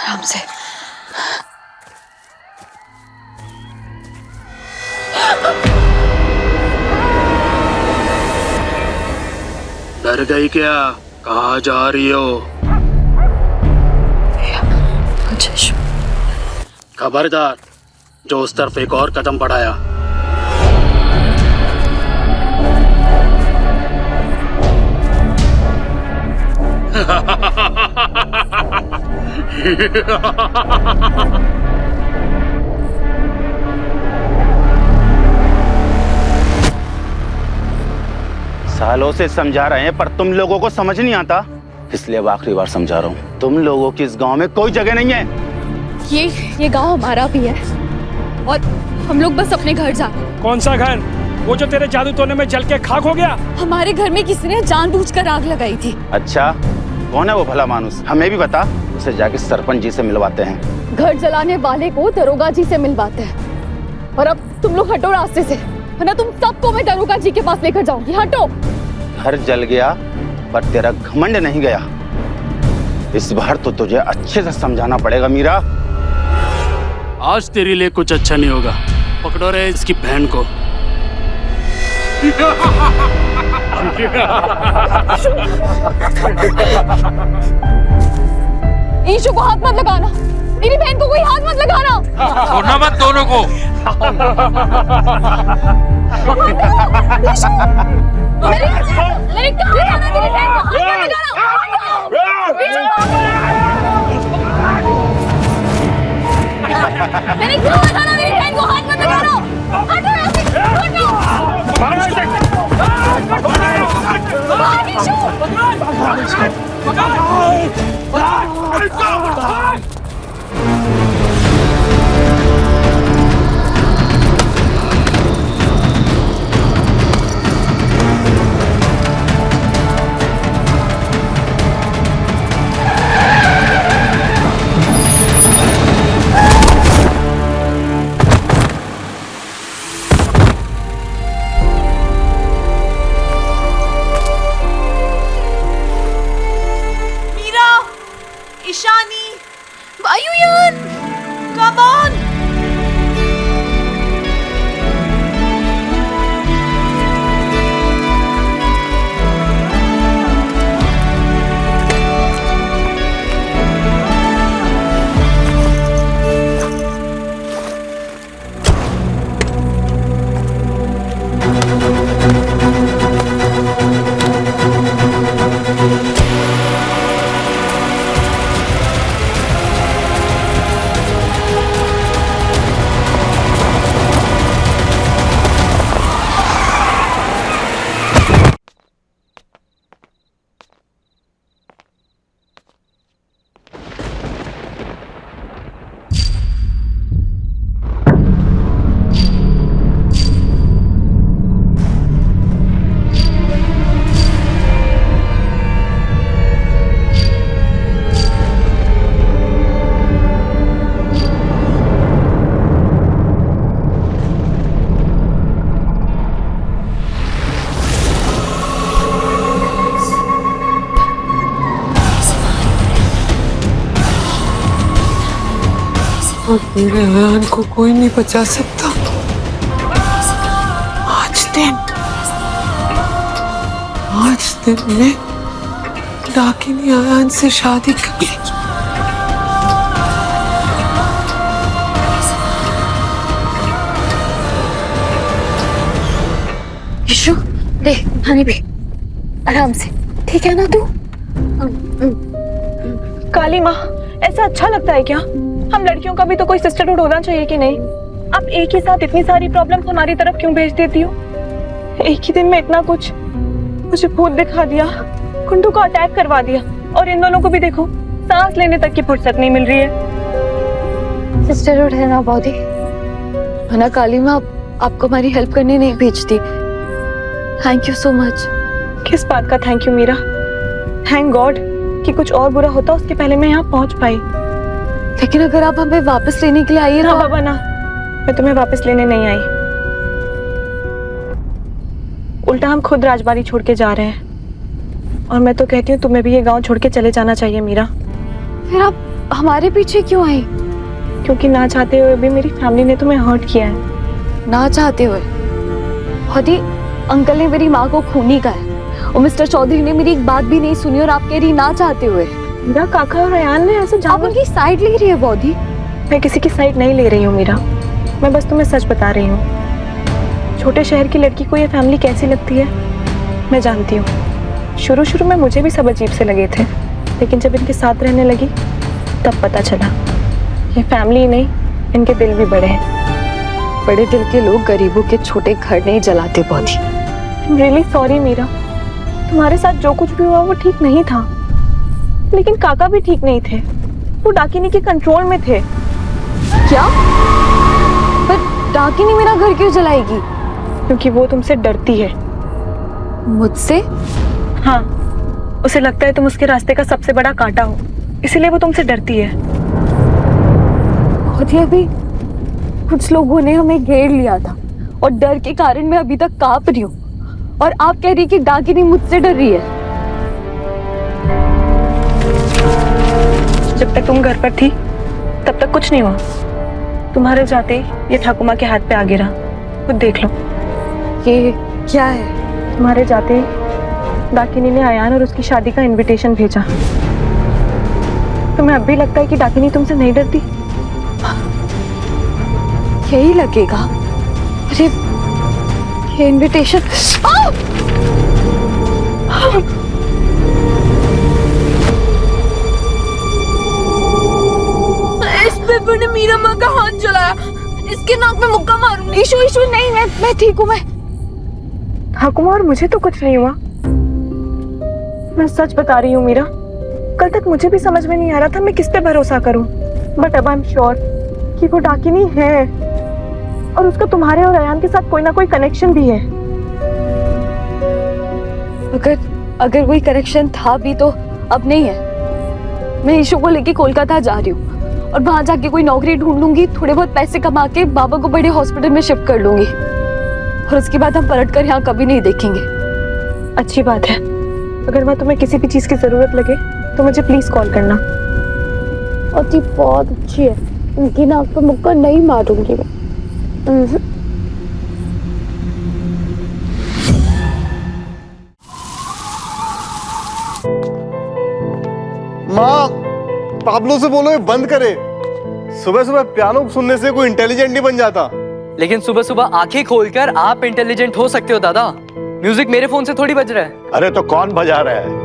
आराम से। डर गई क्या? कहाँ जा रही हो? खबरदार, जो उस तरफ एक और कदम बढ़ाया। सालों से समझा रहे हैं पर तुम लोगों को समझ नहीं आता, इसलिए अब आखिरी बार समझा रहा हूँ। तुम लोगों की इस गांव में कोई जगह नहीं है। ये गांव हमारा भी है और हम लोग बस अपने घर जा। कौन सा घर? वो जो तेरे जादू टोने में जल के खाक हो गया? हमारे घर में किसी ने जानबूझकर आग लगाई थी। अच्छा, कौन है वो भला मानुस? हमें भी बता, उसे जाके सरपंच जी से मिलवाते हैं। घर जलाने वाले को दरोगा जी से मिलवाते हैं। और अब तुम लोग हटो रास्ते से, वरना तुम सबको मैं दरोगा जी के पास लेकर जाऊंगी। हटो। घर जल गया पर तेरा घमंड नहीं गया। इस बार तो तुझे अच्छे से समझाना पड़ेगा मीरा। आज तेरे लिए कुछ अच्छा नहीं होगा। पकड़ो रे इसकी बहन को। ईशु को हाथ मत लगाना, मेरी बहन को कोई हाथ मत लगाना। छोड़ना मत दोनों को। मेरी कहाँ जाना, मेरी बहन को हाथ मत लगाना। मैंने क्यों बताना, मेरी बहन को हाथ मत लगाना। हटो यहाँ से, हटो। भाग issue. Ishani! Bayuyan! Come on! और मेरे अयान को कोई नहीं बचा सकता। आज दिन में डाकिनी अयान से शादी कर। ईशु, ले पानी पी, आराम से, ठीक है ना तू? काली माँ, ऐसा अच्छा लगता है क्या? हम लड़कियों का भी तो कोई सिस्टरहुड होना चाहिए कि नहीं? आप एक ही साथ इतनी सारी प्रॉब्लम हमारी तरफ क्यों भेज देती हो? एक ही दिन में इतना कुछ, मुझे भूत दिखा दिया, कुंडू को अटैक करवा दिया, और इन दोनों को भी देखो, सांस लेने तक की फुर्सत नहीं मिल रही है। सिस्टरहुड है ना बॉडी, वरना काली माँ आपको हमारी हेल्प करने नहीं भेजती। Thank you so much. किस बात का thank you Meera? Thank God कि कुछ और बुरा होता उसके पहले मैं यहाँ पहुँच पाई। लेकिन अगर आप हमें वापस लेने के लिए आई है ना बाबा ना, मैं तुम्हें वापस लेने नहीं आई, उल्टा हम खुद राजबाड़ी छोड़ के जा रहे हैं। और मैं तो कहती हूँ तुम्हें भी ये गांव छोड़ के चले जाना चाहिए मीरा। फिर आप हमारे पीछे क्यों आई? क्योंकि ना चाहते हुए भी मेरी फैमिली ने तुम्हें हर्ट किया है। ना चाहते हुए? हदी, अंकल ने मेरी माँ को खूनी कहा है और मिस्टर चौधरी ने मेरी एक बात भी नहीं सुनी और आप कह रही ना चाहते हुए। मेरा काका और अयान ने ऐसा आप उनकी साइड ले रही है बौधी। मैं किसी की साइड नहीं ले रही हूँ मीरा, मैं बस तुम्हें सच बता रही हूँ। छोटे शहर की लड़की को ये फैमिली कैसी लगती है मैं जानती हूँ। शुरू में मुझे भी सब अजीब से लगे थे, लेकिन जब इनके साथ रहने लगी तब पता चला ये फैमिली ही नहीं, इनके दिल भी बड़े हैं। बड़े दिल के लोग गरीबों के छोटे घर नहीं जलाते बौधी। I'm really sorry मीरा, तुम्हारे साथ जो कुछ भी हुआ वो ठीक नहीं था, लेकिन काका भी ठीक नहीं थे, वो डाकिनी के कंट्रोल में थे। क्या? पर डाकिनी मेरा घर क्यों जलाएगी? क्योंकि वो तुमसे डरती है। मुझसे? हाँ, उसे लगता है तुम उसके रास्ते का सबसे बड़ा कांटा हो, इसीलिए वो तुमसे डरती है। खुद ही अभी कुछ लोगों ने हमें घेर लिया था और डर के कारण मैं अभी तक कांप रही हूँ, और आप कह रही कि डाकिनी मुझसे डर रही है। जब तक तुम घर पर थी तब तक कुछ नहीं हुआ, तुम्हारे जाते ही ये ठाकुमा के हाथ पे आ गिरा, खुद देख लो। ये क्या है? तुम्हारे जाते ही डाकिनी ने अयान और उसकी शादी का इनविटेशन भेजा। तुम्हें अब भी लगता है कि डाकिनी तुमसे नहीं डरती? यही लगेगा। अरे ये इनविटेशन। इस पेपर ने मीरा माँ का हाथ जलाया, इसके नाक में मुक्का मारूंगी। इशू नहीं, मैं ठीक हूँ। मैं ठाकुमा, और मुझे तो कुछ नहीं हुआ, मैं सच बता रही हूँ मीरा। कल तक मुझे भी समझ में नहीं आ रहा था मैं किस पे भरोसा करूं, बट अब आई एम श्योर कि वो डाकिनी है और उसका तुम्हारे और अयान के साथ कोई ना कोई कनेक्शन भी है। अगर कोई कनेक्शन था भी तो अब नहीं है। मैं ईशू को लेके कोलकाता जा रही हूँ और वहां जाके कोई नौकरी ढूंढ लूंगी, थोड़े बहुत पैसे कमा के बाबा को बड़े हॉस्पिटल में शिफ्ट कर लूंगी और उसके बाद हम पलट कर यहाँ कभी नहीं देखेंगे। अच्छी बात है। अगर मैं तुम्हें किसी भी चीज की जरूरत लगे तो मुझे प्लीज कॉल करना। और जी बहुत अच्छी है, उनकी नाक पे मुक्का नहीं मारूंगी मैं। माँ, पाब्लो से बोलो ये बंद करे। सुबह सुबह पियानो सुनने से कोई इंटेलिजेंट नहीं बन जाता। लेकिन सुबह सुबह आंखें खोलकर आप इंटेलिजेंट हो सकते हो दादा। म्यूजिक मेरे फोन से थोड़ी बज रहा है। अरे तो कौन बजा रहा है?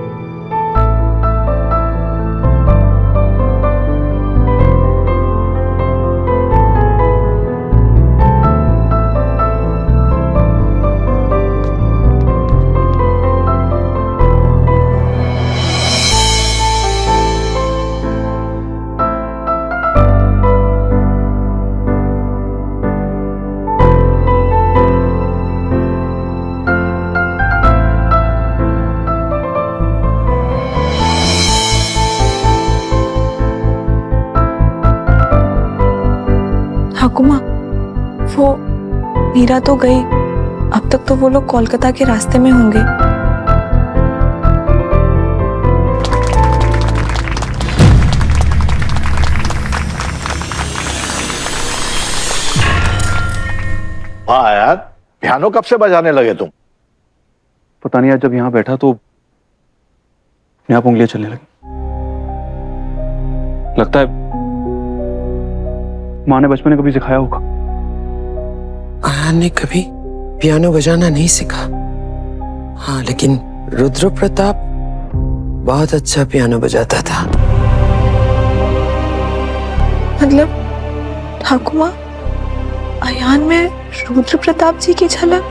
ठाकुमा, वो मीरा तो गई, अब तक तो वो लोग कोलकाता के रास्ते में होंगे। हाँ यार, पियानो कब से बजाने लगे तुम? पता नहीं, आज जब यहाँ बैठा तो अपने आप उंगलियां चलने लगी। लगता है माँ ने बचपन में कभी सिखाया होगा। अयान ने कभी पियानो बजाना नहीं सीखा। हाँ, लेकिन रुद्र प्रताप बहुत अच्छा पियानो बजाता था। मतलब ठाकुमा, अयान में रुद्र प्रताप जी की झलक।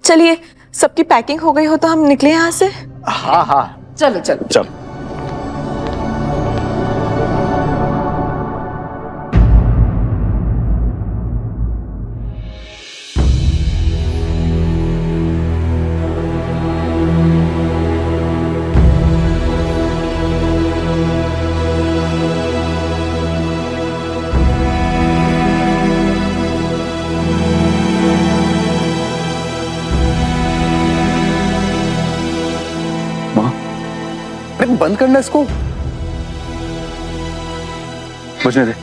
चलिए, सबकी पैकिंग हो गई हो तो हम निकले यहाँ से। हाँ हाँ, चलो चलो चल। अरे बंद करना इसको, बजने दे।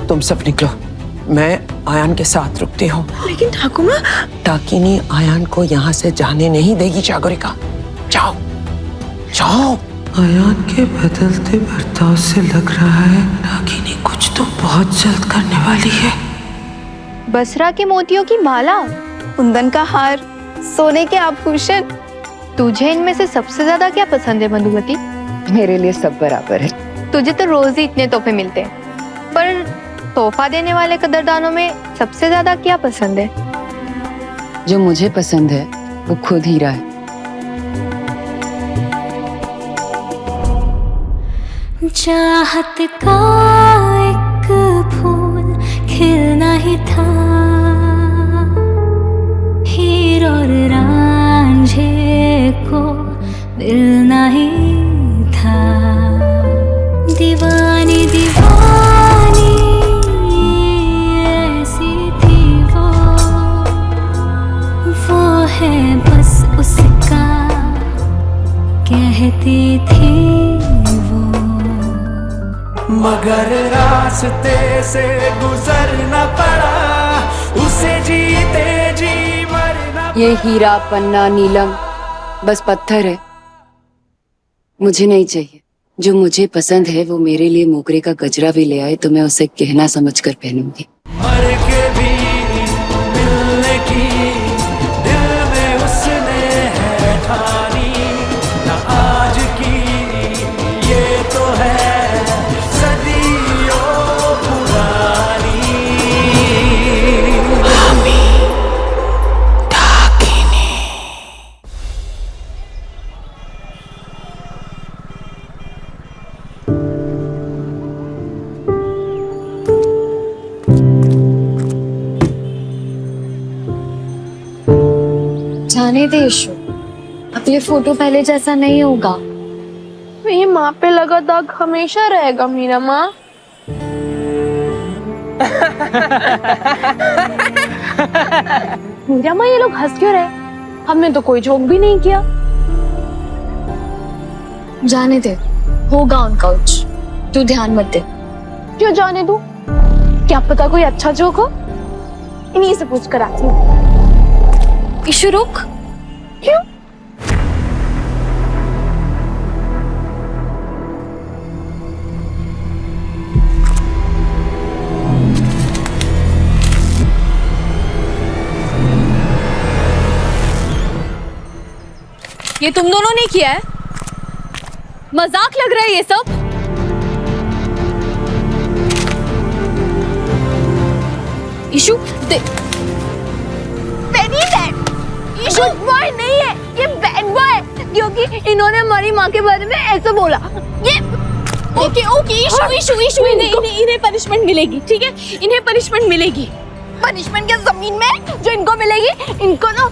तुम सब निकलो, मैं आयान के साथ रुकती हूँ। लेकिन ठाकुमा, डाकिनी आयान को यहाँ से जाने नहीं देगी जागरिका। जाओ जाओ। आयान के बदलते बर्ताव से लग रहा है डाकिनी कुछ तो बहुत जल्द करने वाली है। बसरा के मोतियों की माला, कुंदन का हार, सोने के आभूषण, तुझे इनमें से सबसे ज्यादा क्या पसंद है मधुमती? मेरे लिए सब बराबर है। तुझे तो रोज ही इतने तोहफे मिलते हैं, पर तोहफा देने वाले कदरदानों में सबसे ज्यादा क्या पसंद है? जो मुझे पसंद है वो खुद हीरा है। चाहत का एक फूल खिलना ही था, हीर और रांझे को मिलना ही था। दीवानी दीवानी ऐसी थी वो है बस उसका कहती थी वो, मगर रास्ते से गुजरना पड़ा उसे, जीते जी मरना। ये हीरा पन्ना नीलम बस पत्थर है, मुझे नहीं चाहिए। जो मुझे पसंद है वो मेरे लिए मोगरे का गजरा भी ले आए तो मैं उसे गहना समझकर पहनूंगी। मर के भी मिलने की दिल में उसने है ठानी, ना आज की ये तो है सदियों पुरानी। जाने दे ईशु, अब ये फोटो पहले जैसा नहीं होगा। ये माँ पे लगा दाग हमेशा रहेगा मीरा माँ। मीरा माँ, ये लोग हंस क्यों रहे? हमने तो कोई जोक भी नहीं किया। जाने दे, होगा उनका कुछ, तू ध्यान मत दे। क्यों जाने दूं? क्या पता कोई अच्छा जोक हो? इन्हीं से पूछ कर आती हूँ। ईशु रुक। क्यों? ये तुम दोनों ने किया है? मजाक लग रहा है ये सब? ईशु दे। ईशु बॉय नहीं है, ये बैड बॉय है, क्योंकि इन्होंने हमारी माँ के बारे में ऐसा बोला। ये ओके ईशु इन्हें पनिशमेंट मिलेगी, ठीक है? इन्हें पनिशमेंट मिलेगी। पनिशमेंट क्या जमीन में जो इनको मिलेगी? इनको ना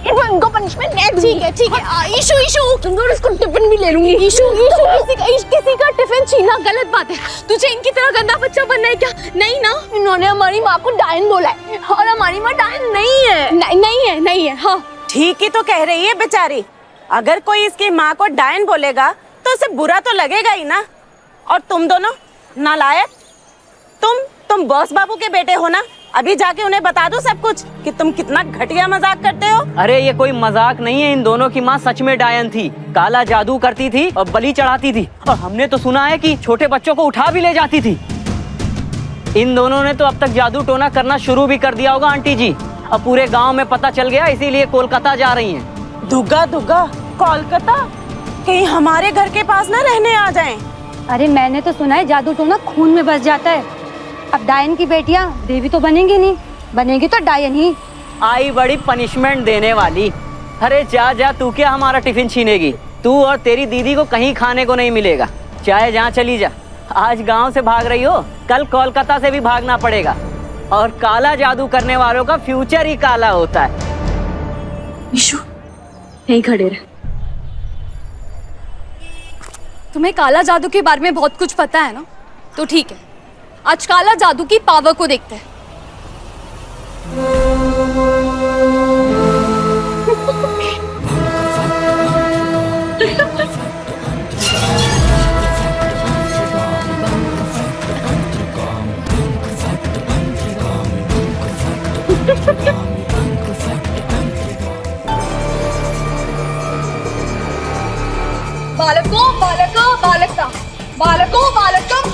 इनको पनिशमेंट नहीं। ठीक है ईशु तुम इसको टिफिन भी ले लूंगी। ईशु किसी का टिफिन छीनना गलत बात है। तुझे इनकी तरह गंदा बच्चा बनना है क्या? नहीं ना, इन्होंने हमारी माँ को डायन बोला है और हमारी माँ डायन नहीं है। नहीं है। हाँ ठीक ही तो कह रही है बेचारी। अगर कोई इसकी माँ को डायन बोलेगा तो उसे बुरा तो लगेगा ही ना। और तुम दोनों नालायक, तुम बॉस बाबू के बेटे हो ना? अभी जाके उन्हें बता दो सब कुछ कि तुम कितना घटिया मजाक करते हो। अरे ये कोई मजाक नहीं है, इन दोनों की माँ सच में डायन थी, काला जादू करती थी और बलि चढ़ाती थी। और हमने तो सुना है कि छोटे बच्चों को उठा भी ले जाती थी। इन दोनों ने तो अब तक जादू टोना करना शुरू भी कर दिया होगा आंटी जी। अब पूरे गांव में पता चल गया, इसीलिए कोलकाता जा रही हैं। दुग्गा कोलकाता? कहीं हमारे घर के पास ना रहने आ जाएं। अरे मैंने तो सुना है जादू टोना खून में बस जाता है। अब डायन की बेटियां देवी तो बनेंगी नहीं, बनेगी तो डायन ही। आई बड़ी पनिशमेंट देने वाली। अरे जा तू क्या हमारा टिफिन छीनेगी? तू और तेरी दीदी को कहीं खाने को नहीं मिलेगा, चाहे जहाँ चली जा। आज गांव से भाग रही हो, कल कोलकाता से भी भागना पड़ेगा। और काला जादू करने वालों का फ्यूचर ही काला होता है। ईशु यहीं खड़े रहे। तुम्हें काला जादू के बारे में बहुत कुछ पता है ना? तो ठीक है, आज काला जादू की पावर को देखते हैं।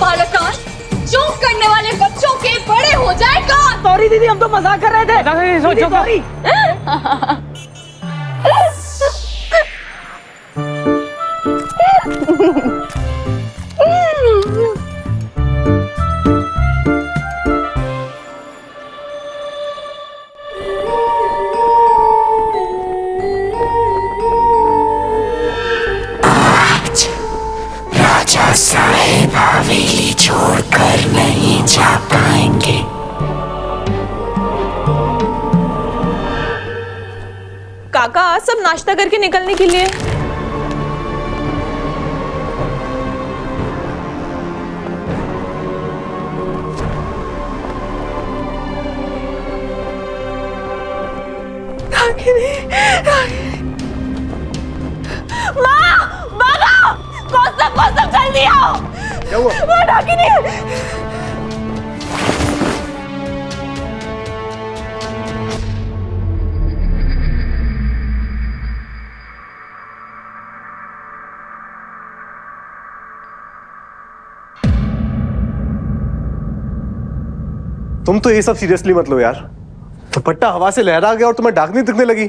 बालकान जोक करने वाले बच्चों के बड़े हो जाए कान। सॉरी दीदी, हम तो मजाक कर रहे थे। सॉरी। राजा साहेब हवेली छोड़कर नहीं जा पाएंगे। काका सब नाश्ता करके निकलने के लिए। माँ, बाबा, कौसम जल्दी आओ। क्या हुआ? वो डाकिनी। तुम तो ये सब सीरियसली मत लो यार। दुपट्टा हवा से लहरा गया और तुम्हें डाकनी दिखने लगी।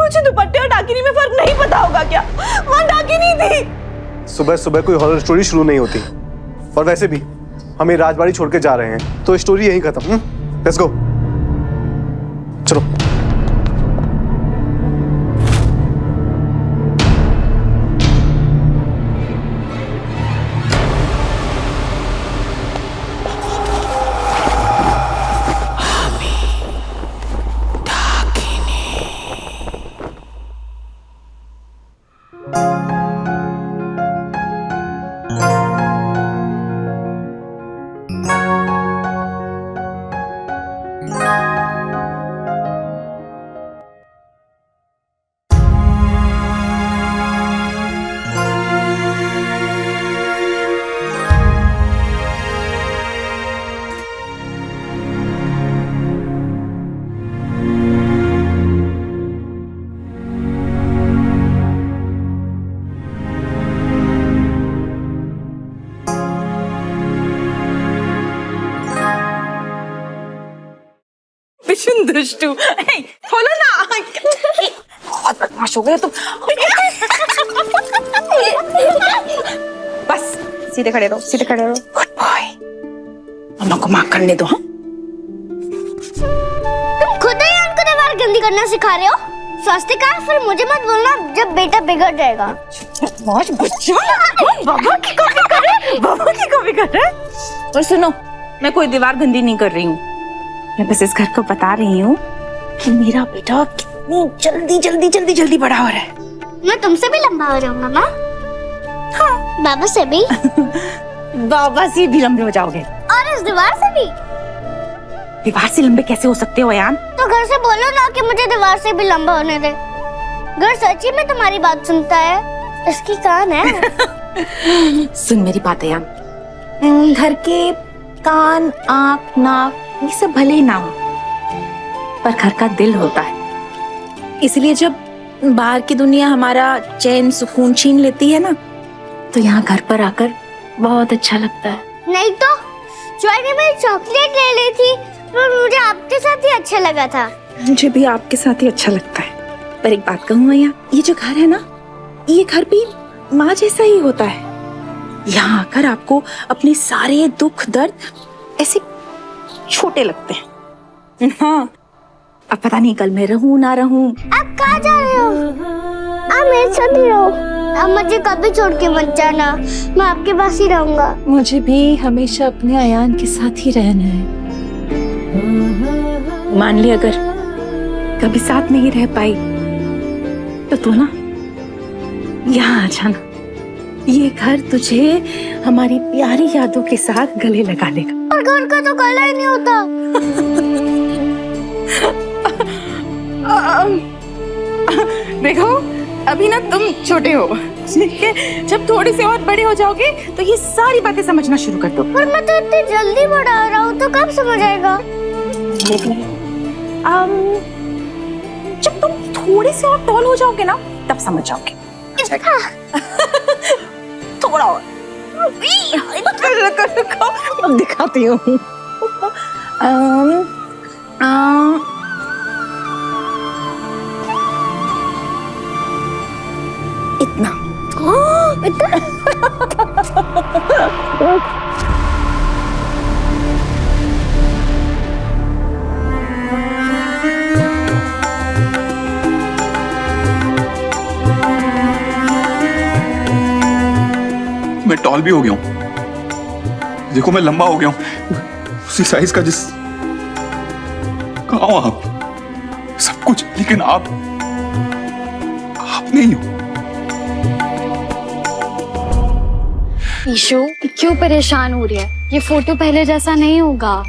मुझे दुपट्टे और डाकिनी में फर्क नहीं पता होगा क्या? वहाँ डाकिनी थी। सुबह सुबह कोई हॉरर स्टोरी शुरू नहीं होती। और वैसे भी हम ये राजबाड़ी छोड़ के जा रहे हैं तो स्टोरी यहीं खत्म। लेट्स गो, चलो। दुष्टू, खोलो ना। बहुत बदमाश हो गए तुम। बस सीधे खड़े रहो, सीधे खड़े रहो। Good boy. मम्मा को माफ करने दो। तुम खुद ही उनको दीवार गंदी करना सिखा रहे हो। स्वास्तिका, फिर मुझे मत बोलना जब बेटा बिगड़ जाएगा। बदमाश बच्चा। बाबा की कॉपी कर रहे, बाबा की कॉपी कर रहे। और सुनो, मैं कोई दीवार गंदी नहीं कर रही हूँ। मैं बस इस घर को बता रही हूँ कि मेरा बेटा कितनी जल्दी बड़ा हो रहा है। मैं तुमसे भी लंबा हो जाऊंगा माँ। हाँ, बाबा से भी। बाबा से भी लंबे हो जाओगे। और इस दीवार से भी। दीवार से लंबे कैसे हो सकते हो यान? तो घर से बोलो ना कि मुझे दीवार से भी लंबा होने दे। घर सच्ची में तुम्हारी बात सुनता है। इसकी कान है। सुन मेरी बात यान, घर के कान, आँख, नाक ये सब भले ही ना हो, पर घर का दिल होता है। इसलिए जब बाहर की दुनिया हमारा चैन सुकून छीन लेती है ना, तो यहाँ घर पर आकर बहुत अच्छा लगता है। नहीं तो जॉय ने मेरी चॉकलेट ले ली थी, पर मुझे आपके साथ ही अच्छा लगा था। मुझे भी आपके साथ ही अच्छा लगता है। पर एक बात कहूँ मैया, ये जो घर है ना, ये घर भी माँ जैसा ही होता है। यहाँ आकर आपको अपने सारे दुख दर्द ऐसे छोटे लगते हैं। हाँ, अब पता नहीं कल मैं रहूं ना रहूं। आप कहाँ जा रहे हो? आप मेरे साथ ही रहो। आप मुझे कभी छोड़ के मत जाना, मैं आपके पास ही रहूंगा। मुझे भी हमेशा अपने अयान के साथ ही रहना है। मान ली अगर कभी साथ नहीं रह पाई तो तू ना यहाँ आ जाना। ये घर तुझे हमारी प्यारी यादों के साथ गले लगा लेगा। और घर का तो गला ही नहीं होता। देखो अभी ना तुम छोटे हो, ठीक है? जब थोड़े से और बड़े हो जाओगे तो ये सारी बातें समझना शुरू कर दो। पर मैं तो इतनी जल्दी बड़ा हो रहा हूँ, तो कब समझ आएगा? जब तुम थोड़े से और टॉल हो जाओगे ना तब समझ जाओगे। थोड़ा और। रुको, अब दिखाती हूँ। इतना। मैं टॉल भी हो गया हूं। देखो मैं लंबा हो गया हूं, उसी साइज का जिस। कहाँ हो आप? सब कुछ, लेकिन आप नहीं हो। ईशु क्यों परेशान हो रही है? ये फोटो पहले जैसा नहीं होगा।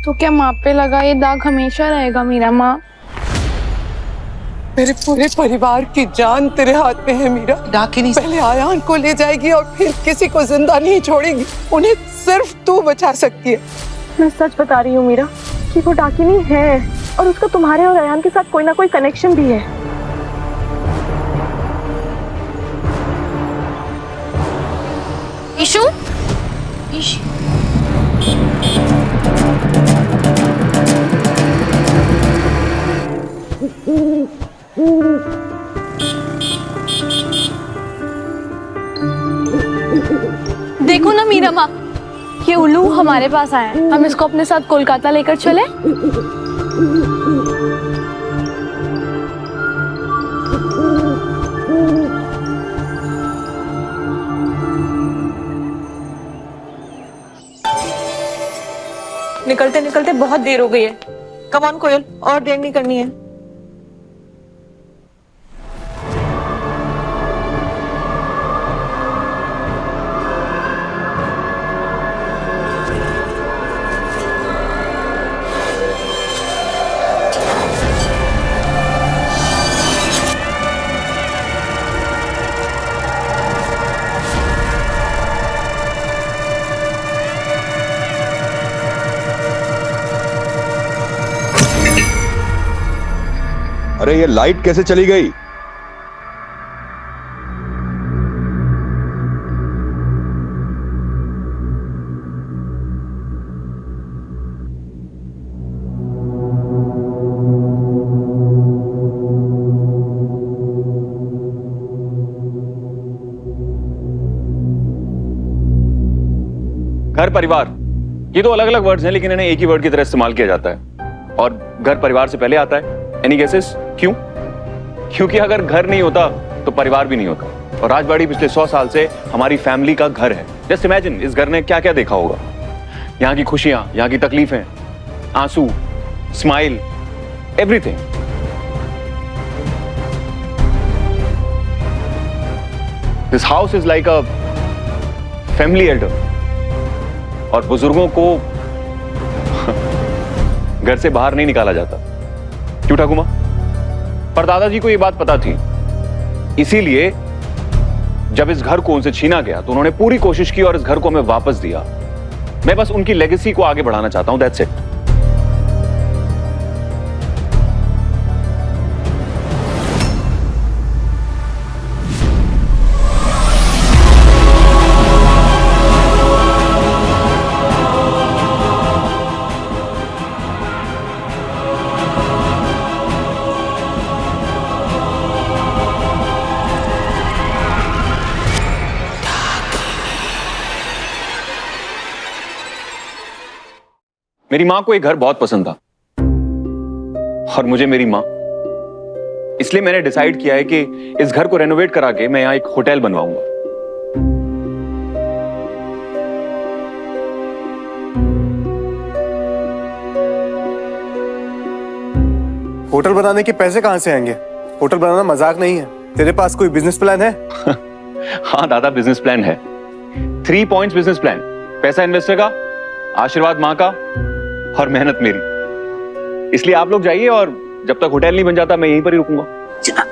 तो क्या माँ पे लगा ये दाग हमेशा रहेगा मीरा माँ? मेरे पूरे परिवार की जान तेरे हाथ में है मीरा। डाकिनी पहले आयान को ले जाएगी और फिर किसी को जिंदा नहीं छोड़ेगी। उन्हें सिर्फ तू बचा सकती है। मैं सच बता रही हूँ मीरा कि वो डाकिनी है और उसका तुम्हारे और अयान के साथ कोई ना कोई कनेक्शन भी है। ईशु, देखो ना मीरा माँ, ये उल्लू हमारे पास आया है। हम इसको अपने साथ कोलकाता लेकर चले? निकलते निकलते बहुत देर हो गई है। कम ऑन कोयल, और देर नहीं करनी है। अरे ये लाइट कैसे चली गई? घर परिवार, ये दो अलग अलग वर्ड्स हैं, लेकिन इन्हें एक ही वर्ड की तरह इस्तेमाल किया जाता है। और घर परिवार से पहले आता है। एनी गेसेस क्यों? क्योंकि अगर घर नहीं होता तो परिवार भी नहीं होता। और राजबाड़ी पिछले 100 साल से हमारी फैमिली का घर है। जस्ट इमेजिन इस घर ने क्या क्या देखा होगा। यहाँ की खुशियां, यहाँ की तकलीफें, आंसू, smile, everything. This house is like a family Elder. और बुजुर्गों को घर से बाहर नहीं निकाला जाता। क्यों ठाकुमा? पर दादाजी को यह बात पता थी, इसीलिए जब इस घर को उनसे छीना गया तो उन्होंने पूरी कोशिश की और इस घर को हमें वापस दिया। मैं बस उनकी लेगेसी को आगे बढ़ाना चाहता हूं, दैट्स इट। मेरी मां को एक घर बहुत पसंद था और मुझे मेरी मां। इसलिए मैंने डिसाइड किया है कि इस घर को रेनोवेट करा के मैं यहां एक होटल बनवाऊंगा। होटल बनाने के पैसे कहां से आएंगे? होटल बनाना मजाक नहीं है। तेरे पास कोई बिजनेस प्लान है? हाँ दादा, बिजनेस प्लान है। 3 पॉइंट्स बिजनेस प्लान। पैसा इन्वेस्टर का, आशीर्वाद मां का और मेहनत मेरी। इसलिए आप लोग जाइए और जब तक होटल नहीं बन जाता मैं यहीं पर ही रुकूंगा।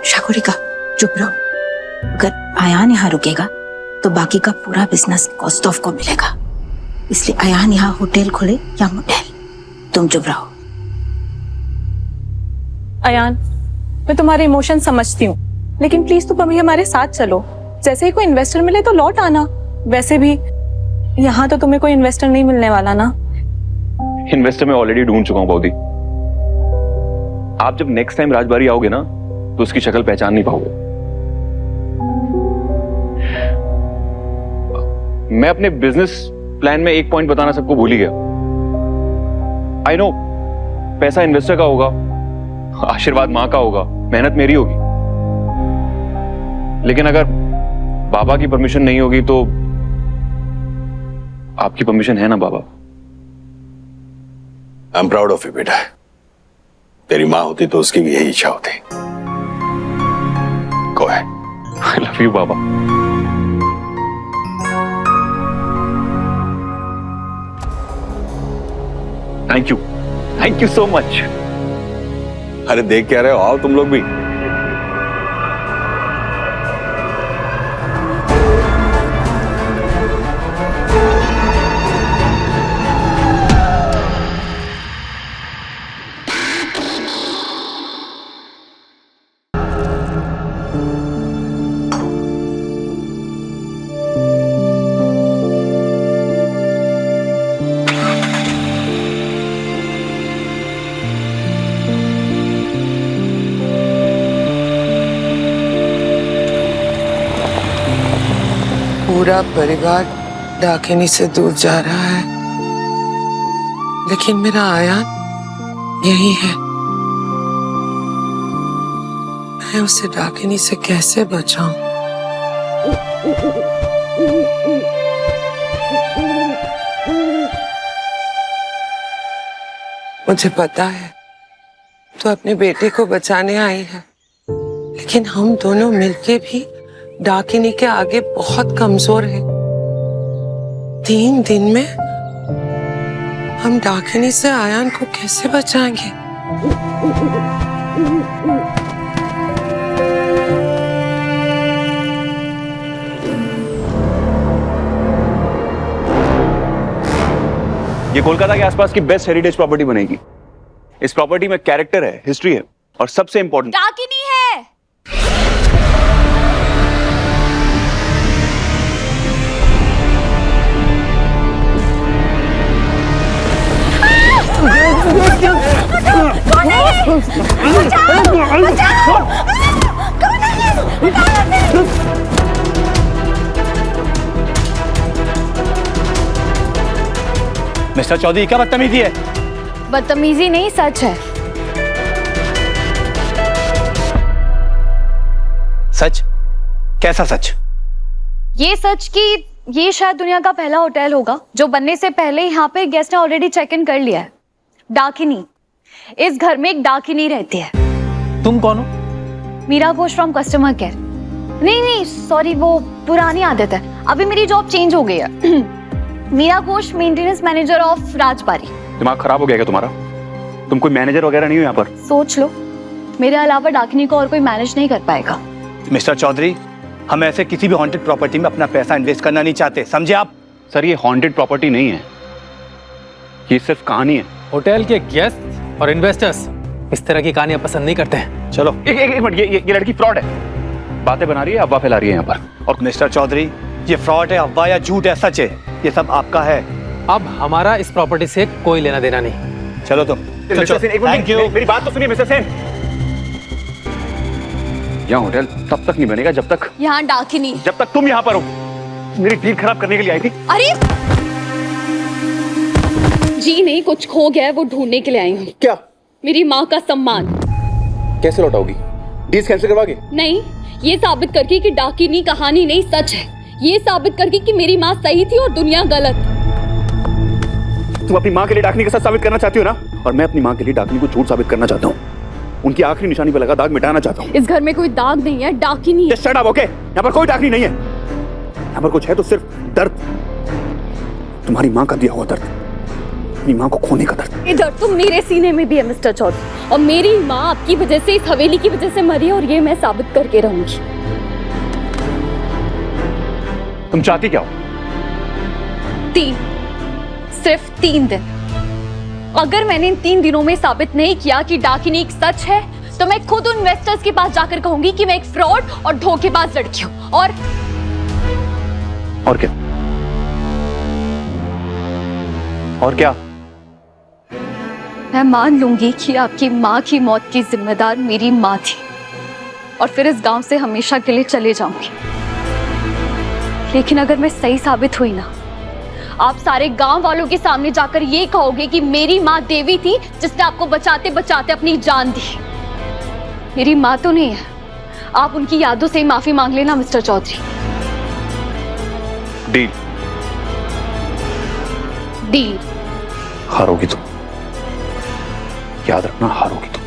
शाकुरिका चुप रहो। अगर अयान यहाँ रुकेगा तो बाकी का पूरा बिजनेस कॉस्टॉफ को मिलेगा, इसलिए अयान यहाँ होटल खोले या मोटेल, तुम चुप रहो। अयान, मैं तुम्हारे इमोशन समझती हूँ, लेकिन प्लीज तुम अभी हमारे साथ चलो। जैसे ही कोई इन्वेस्टर मिले तो लौट आना। वैसे भी यहाँ तो तुम्हें कोई इन्वेस्टर नहीं मिलने वाला ना। इन्वेस्टर मैं ऑलरेडी ढूंढ चुका हूं बाउदी। आप जब नेक्स्ट टाइम राजबारी आओगे ना तो उसकी शक्ल पहचान नहीं पाओगे। मैं अपने बिजनेस प्लान में एक पॉइंट बताना सबको भूल ही गया। आई नो पैसा इन्वेस्टर का होगा, आशीर्वाद मां का होगा, मेहनत मेरी होगी, लेकिन अगर बाबा की परमिशन नहीं होगी तो आपकी परमिशन है ना बाबा? I am proud of you बेटा। तेरी माँ होती तो उसकी भी यही इच्छा होती। Go ahead. I love you बाबा। Thank you so much. अरे देख क्या रहे हो, आओ तुम लोग भी। पूरा परिवार डाकिनी से दूर जा रहा है, लेकिन मेरा आयान यही है। मैं उसे डाकिनी से कैसे बचाऊं? मुझे पता है तो अपने बेटे को बचाने आई है, लेकिन हम दोनों मिलके भी डाकिनी के आगे बहुत कमजोर हैं। 3 दिन में हम डाकिनी से आयान को कैसे बचाएंगे? ये कोलकाता के आसपास की बेस्ट हेरिटेज प्रॉपर्टी बनेगी। इस प्रॉपर्टी में कैरेक्टर है, हिस्ट्री है, और सबसे इंपॉर्टेंट डाकिनी है। मिस्टर चौधरी क्या बदतमीजी है? बदतमीजी नहीं, सच है। सच? कैसा सच? ये सच कि ये शायद दुनिया का पहला होटल होगा जो बनने से पहले यहाँ पे गेस्ट ने ऑलरेडी चेक इन कर लिया है। डाकिनी, इस घर में एक डाकिनी रहती है। तुम कौन हो? Meera Ghosh from customer care. नहीं सॉरी, वो पुरानी आदत है, अभी मेरी जॉब चेंज हो गई है। Meera Ghosh, maintenance manager of Rajbari. दिमाग खराब हो गया क्या तुम्हारा? तुम कोई मैनेजर वगैरह नहीं हो यहाँ पर? सोच लो, मेरे अलावा डाकिनी को और कोई मैनेज नहीं कर पाएगा। मिस्टर चौधरी, हम ऐसे किसी भी हॉन्टेड प्रॉपर्टी में अपना पैसा इन्वेस्ट करना नहीं चाहते, समझे आप? सर ये हॉन्टेड प्रॉपर्टी नहीं है, ये सिर्फ कहानी है। होटल के गेस्ट और इन्वेस्टर्स इस तरह की कहानियां पसंद नहीं करते हैं। चलो एक मिनट, ये लड़की फ्रॉड है, बातें बना रही है, अफवाह फैला रही है यहाँ पर। और मिस्टर चौधरी, ये फ्रॉड है, अफवाह या झूठ है, सच है, ये सब आपका है। अब हमारा इस प्रॉपर्टी से कोई लेना देना नहीं। चलो तुम। Thank you. मेरी बात तो सुनिए मिस्टर सेन। यहाँ होटल तब तक नहीं बनेगा जब तक तुम यहाँ पर हो। मेरी डील खराब करने के लिए आई थी। अरे जी नहीं, कुछ खो गया है, वो ढूंढने के लिए आई हूँ। क्या? मेरी माँ का सम्मान। कैसे लौटाओगी? डील कैंसिल करवाओगे? नहीं, ये साबित करके कि डाकिनी कहानी नहीं सच है, ये साबित करके कि मेरी माँ सही थी और दुनिया गलत। तुम अपनी माँ के लिए डाकिनी के साथ साबित करना चाहती हो ना, और मैं अपनी माँ के लिए डाकिनी को झूठ साबित करना चाहता हूँ। उनकी आखिरी निशानी पर लगा दाग मिटाना चाहता हूँ। इस घर में कोई दाग नहीं है, डाकिनी है। Just shut up, okay? यहाँ पर कोई डाकिनी नहीं है। यहाँ पर कुछ है तो सिर्फ दर्द, तुम्हारी माँ का दिया हुआ दर्द। अपनी माँ को खोने का दर्द। ये दर्द तो मेरे सीने में भी है मिस्टर चौधरी, और मेरी माँ आपकी वजह से, इस हवेली की वजह से मरी है, और ये मैं साबित करके रहूंगी। तुम चाहती क्या हो? सिर्फ 3 दिन। अगर मैंने इन 3 दिनों में साबित नहीं किया कि डाकिनी एक सच है, तो मैं खुद उन इन्वेस्टर्स के पास जाकर कहूंगी कि मैं एक फ्रॉड और धोखेबाज लड़की हूं। और क्या? और क्या? मैं मान लूंगी कि आपकी माँ की मौत की जिम्मेदार मेरी माँ थी, और फिर इस गांव से हमेशा के लिए चले जाऊंगी। लेकिन अगर मैं सही साबित हुई ना, आप सारे गांव वालों के सामने जाकर ये कहोगे कि मेरी माँ देवी थी जिसने आपको बचाते बचाते अपनी जान दी। मेरी माँ तो नहीं है, आप उनकी यादों से ही माफी मांग लेना मिस्टर चौधरी। डील। डील। हारोगी तुम, याद रखना, हारोगी तुम।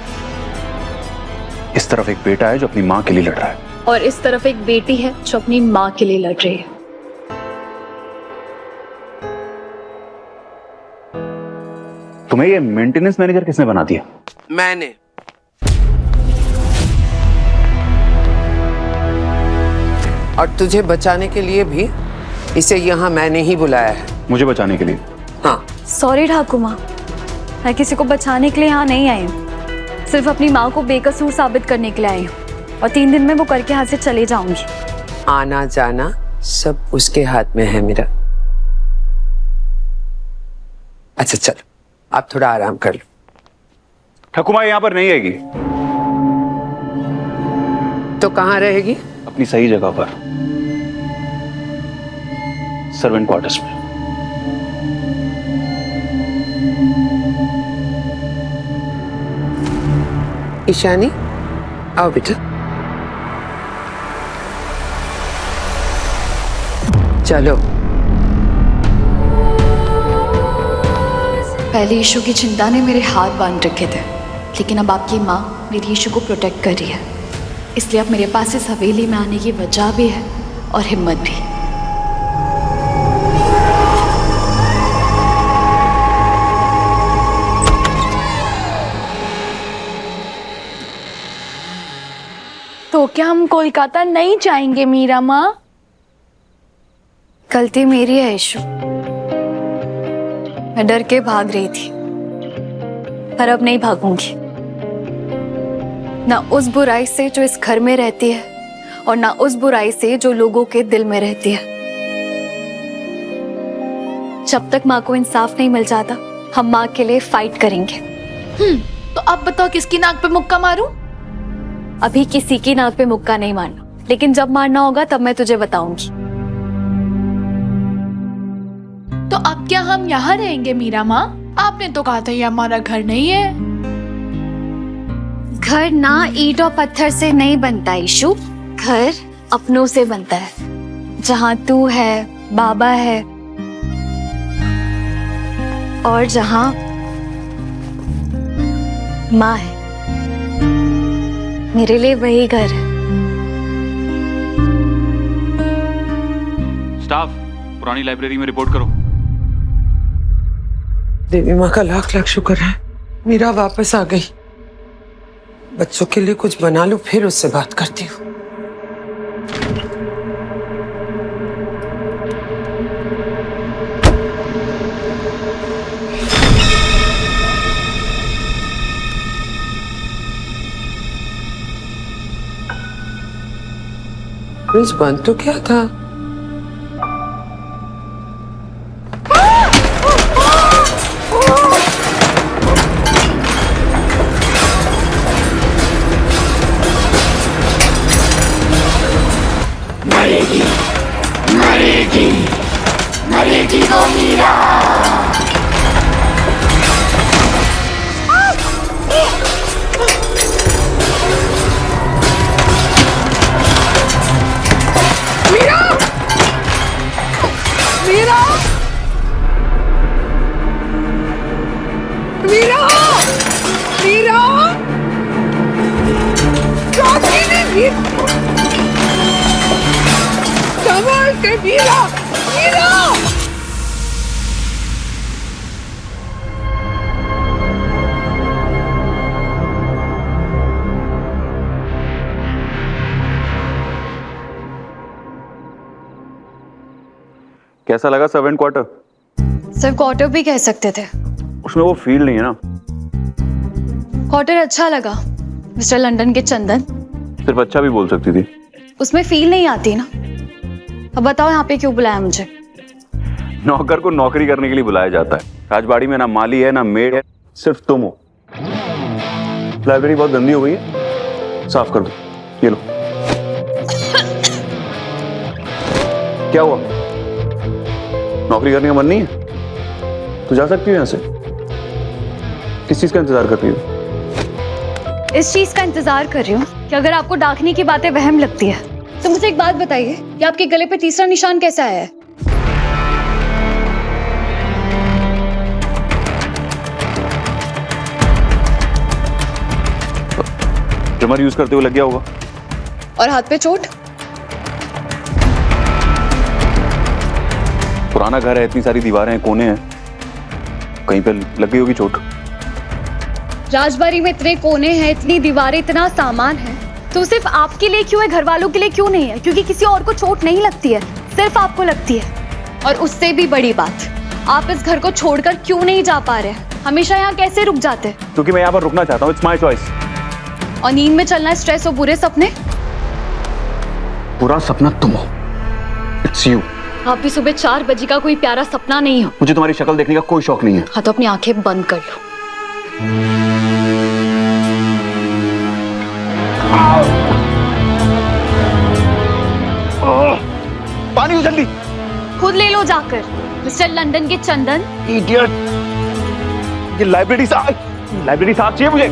इस तरफ एक बेटा है जो अपनी माँ के लिए लड़ रहा है, और इस तरफ एक बेटी है जो अपनी माँ के लिए लड़ रही है। तुम्हें ये मेंटेनेंस मैनेजर किसने बना दिया? मैंने। और तुझे बचाने के लिए भी इसे यहाँ मैंने ही बुलाया है। मुझे बचाने के लिए? हाँ। सॉरी ठाकुर माँ, मैं किसी को बचाने के लिए यहाँ नहीं आई हूँ, सिर्फ अपनी माँ को बेकसूर साबित करने के लिए आई हूँ, और 3 दिन में वो करके यहाँ से चले जाऊंगी। आना जाना सब उसके हाथ में है मेरा। अच्छा चलो, आप थोड़ा आराम कर लो। ठकुमा यहाँ पर नहीं आएगी। तो कहाँ रहेगी? अपनी सही जगह पर, सर्वेंट क्वार्टर्स में। ईशानी, आओ बेटा। चलो। पहले यीशु की चिंता ने मेरे हाथ बांध रखे थे, लेकिन अब आपकी माँ मेरी यीशु को प्रोटेक्ट कर रही है, इसलिए अब मेरे पास इस हवेली में आने की वजह भी है और हिम्मत भी। तो क्या हम कोलकाता नहीं जाएंगे मीरा माँ? गलती मेरी है यीशु, मैं डर के भाग रही थी, पर अब नहीं भागूंगी। ना उस बुराई से जो इस घर में रहती है, और ना उस बुराई से जो लोगों के दिल में रहती है। जब तक माँ को इंसाफ नहीं मिल जाता, हम माँ के लिए फाइट करेंगे। तो अब बताओ किसकी नाक पे मुक्का मारूं? अभी किसी की नाक पे मुक्का नहीं मारना, लेकिन जब मारना होगा तब मैं तुझे बताऊंगी। तो अब क्या हम यहाँ रहेंगे मीरा माँ? आपने तो कहा था ये हमारा घर नहीं है। घर ना ईंट और पत्थर से नहीं बनता यीशु, घर अपनों से बनता है। जहाँ तू है, बाबा है, और जहाँ माँ है, मेरे लिए वही घर है। स्टाफ, पुरानी लाइब्रेरी में रिपोर्ट करो। देवी माँ का लाख लाख शुक्र है, मीरा वापस आ गई। बच्चों के लिए कुछ बना लो, फिर उससे बात करती हूँ। फ्रिज बंद तो क्या था? मरेगी, मरेगी, मरेगी वो मीरा। मीरा! मीरा! मीरा! मीरा! चौधरी भी संभाल के मीरा! मीरा! कैसा लगा सर्वेंट क्वार्टर? सिर्फ क्वार्टर भी कह सकते थे। उसमें वो फील नहीं है ना। क्वार्टर अच्छा लगा मिस्टर लंदन के चंदन। सिर्फ अच्छा भी बोल सकती थी। उसमें फील नहीं आती ना। अब बताओ यहाँ पे क्यों बुलाया मुझे? नौकर को नौकरी करने के लिए बुलाया जाता है। राजबाड़ी में ना माली है ना मेड है, सिर्फ तुम हो। लाइब्रेरी बहुत गंदी हो गई है, साफ कर दो। ये लो। क्या हुआ? नौकरी करने का मन नहीं है तो जा सकती हो यहाँ से। किस चीज का इंतजार कर रही हो? इस चीज का इंतजार कर रही हूँ कि अगर आपको डाकनी की बातें वहम लगती है तो मुझे एक बात बताइए कि आपके गले पे तीसरा निशान कैसे आया है? ट्रिमर यूज करते हुए लग गया होगा। और हाथ पे चोट? पुराना घर है, इतनी सारी दीवारें हैं, कोने हैं, कहीं पे लग गई होगी चोट। राजबाड़ी में इतने कोने हैं, इतनी दीवारें, इतना सामान है, तो सिर्फ आपके लिए क्यों है, घर वालों के लिए क्यों नहीं है? क्योंकि किसी और को चोट नहीं लगती है, सिर्फ आपको लगती है। और उससे भी बड़ी बात, आप इस घर को छोड़कर क्यों नहीं जा पा रहे? हमेशा यहाँ कैसे रुक जाते? क्योंकि मैं यहाँ पर रुकना चाहता हूँ। It's my choice. और नींद में चलना स्ट्रेस और बुरे सपने? बुरा सपना तुम हो। It's you. आप भी सुबह 4 बजे का कोई प्यारा सपना नहीं हो। मुझे तुम्हारी शक्ल देखने का कोई शौक नहीं है। हाँ तो अपनी आंखें बंद कर लो। पानी दो जल्दी। खुद ले लो जाकर मिस्टर लंदन के चंदन। इडियट। ये लाइब्रेरी साफ चाहिए मुझे।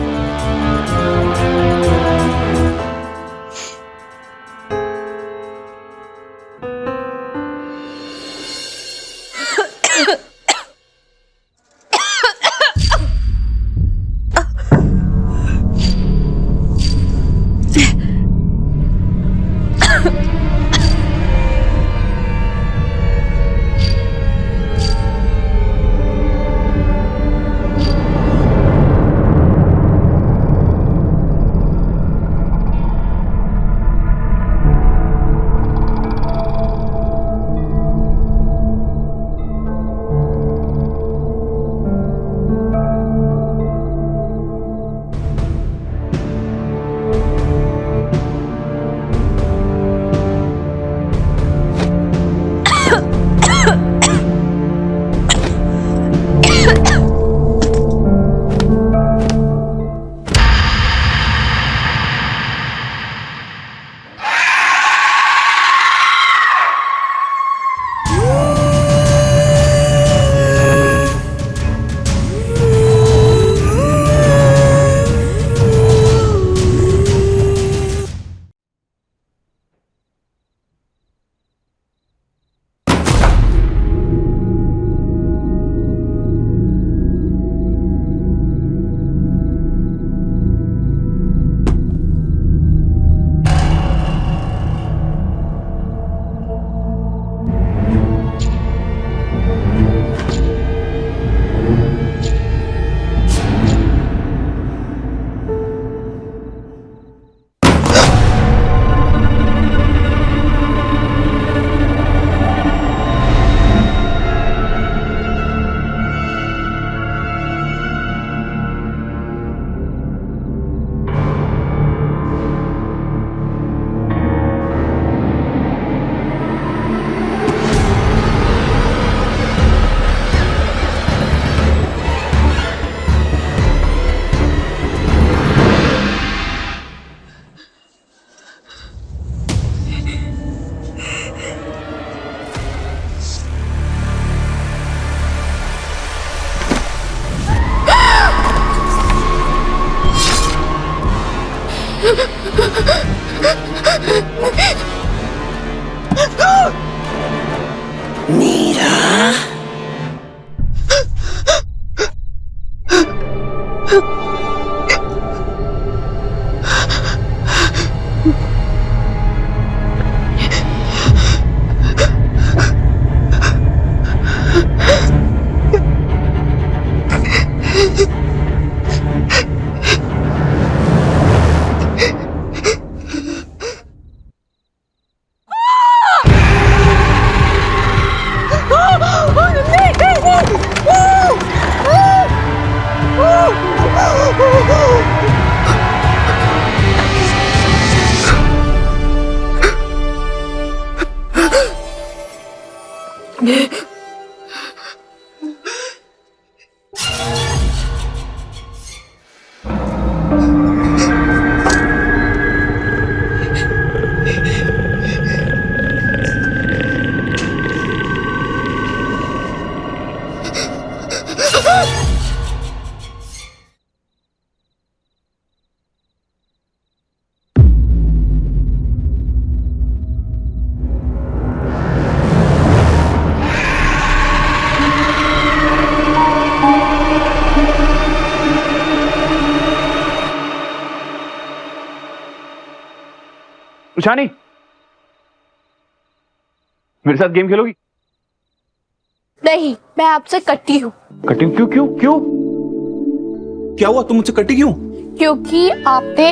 उशानी, मेरे साथ गेम खेलोगी? नहीं, मैं आपसे कट्टी हूँ। कट्टी? क्यों क्यों क्यों? क्या हुआ, तुम मुझसे कट्टी क्यों? क्योंकि आपने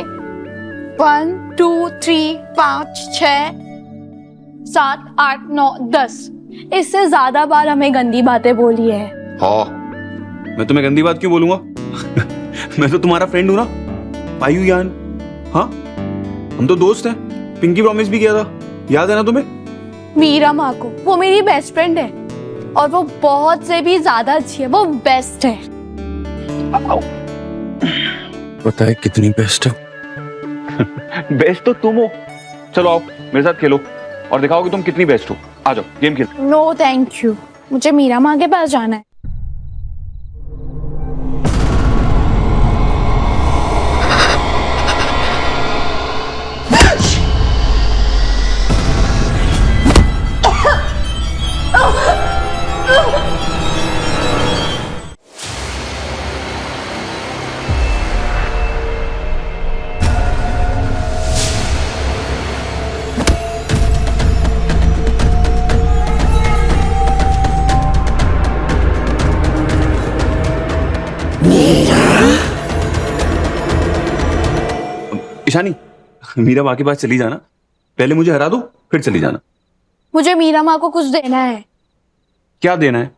1 2 3 5 6 7 8 9 10 इससे ज्यादा बार हमें गंदी बातें बोली है। हाँ, मैं तुम्हें गंदी बात क्यों बोलूंगा? मैं तो तुम्हारा फ्रेंड हूं ना, आयु यान। हाँ, हम तो दोस्त हैं। पिंकी प्रॉमिस भी किया था, याद है ना तुम्हें? मीरा माँ को, वो मेरी बेस्ट फ्रेंड है और वो बहुत से भी ज्यादा अच्छी है, वो बेस्ट है। पता है कितनी बेस्ट है? बेस्ट तो तुम हो। चलो आओ मेरे साथ खेलो और दिखाओ कि तुम कितनी बेस्ट हो। आ जाओ गेम खेल। नो थैंक यू, मुझे मीरा माँ के पास जाना है। ईशानी, मीरा माँ के पास चली जाना, पहले मुझे हरा दो फिर चली जाना। मुझे मीरा माँ को कुछ देना है। क्या देना है?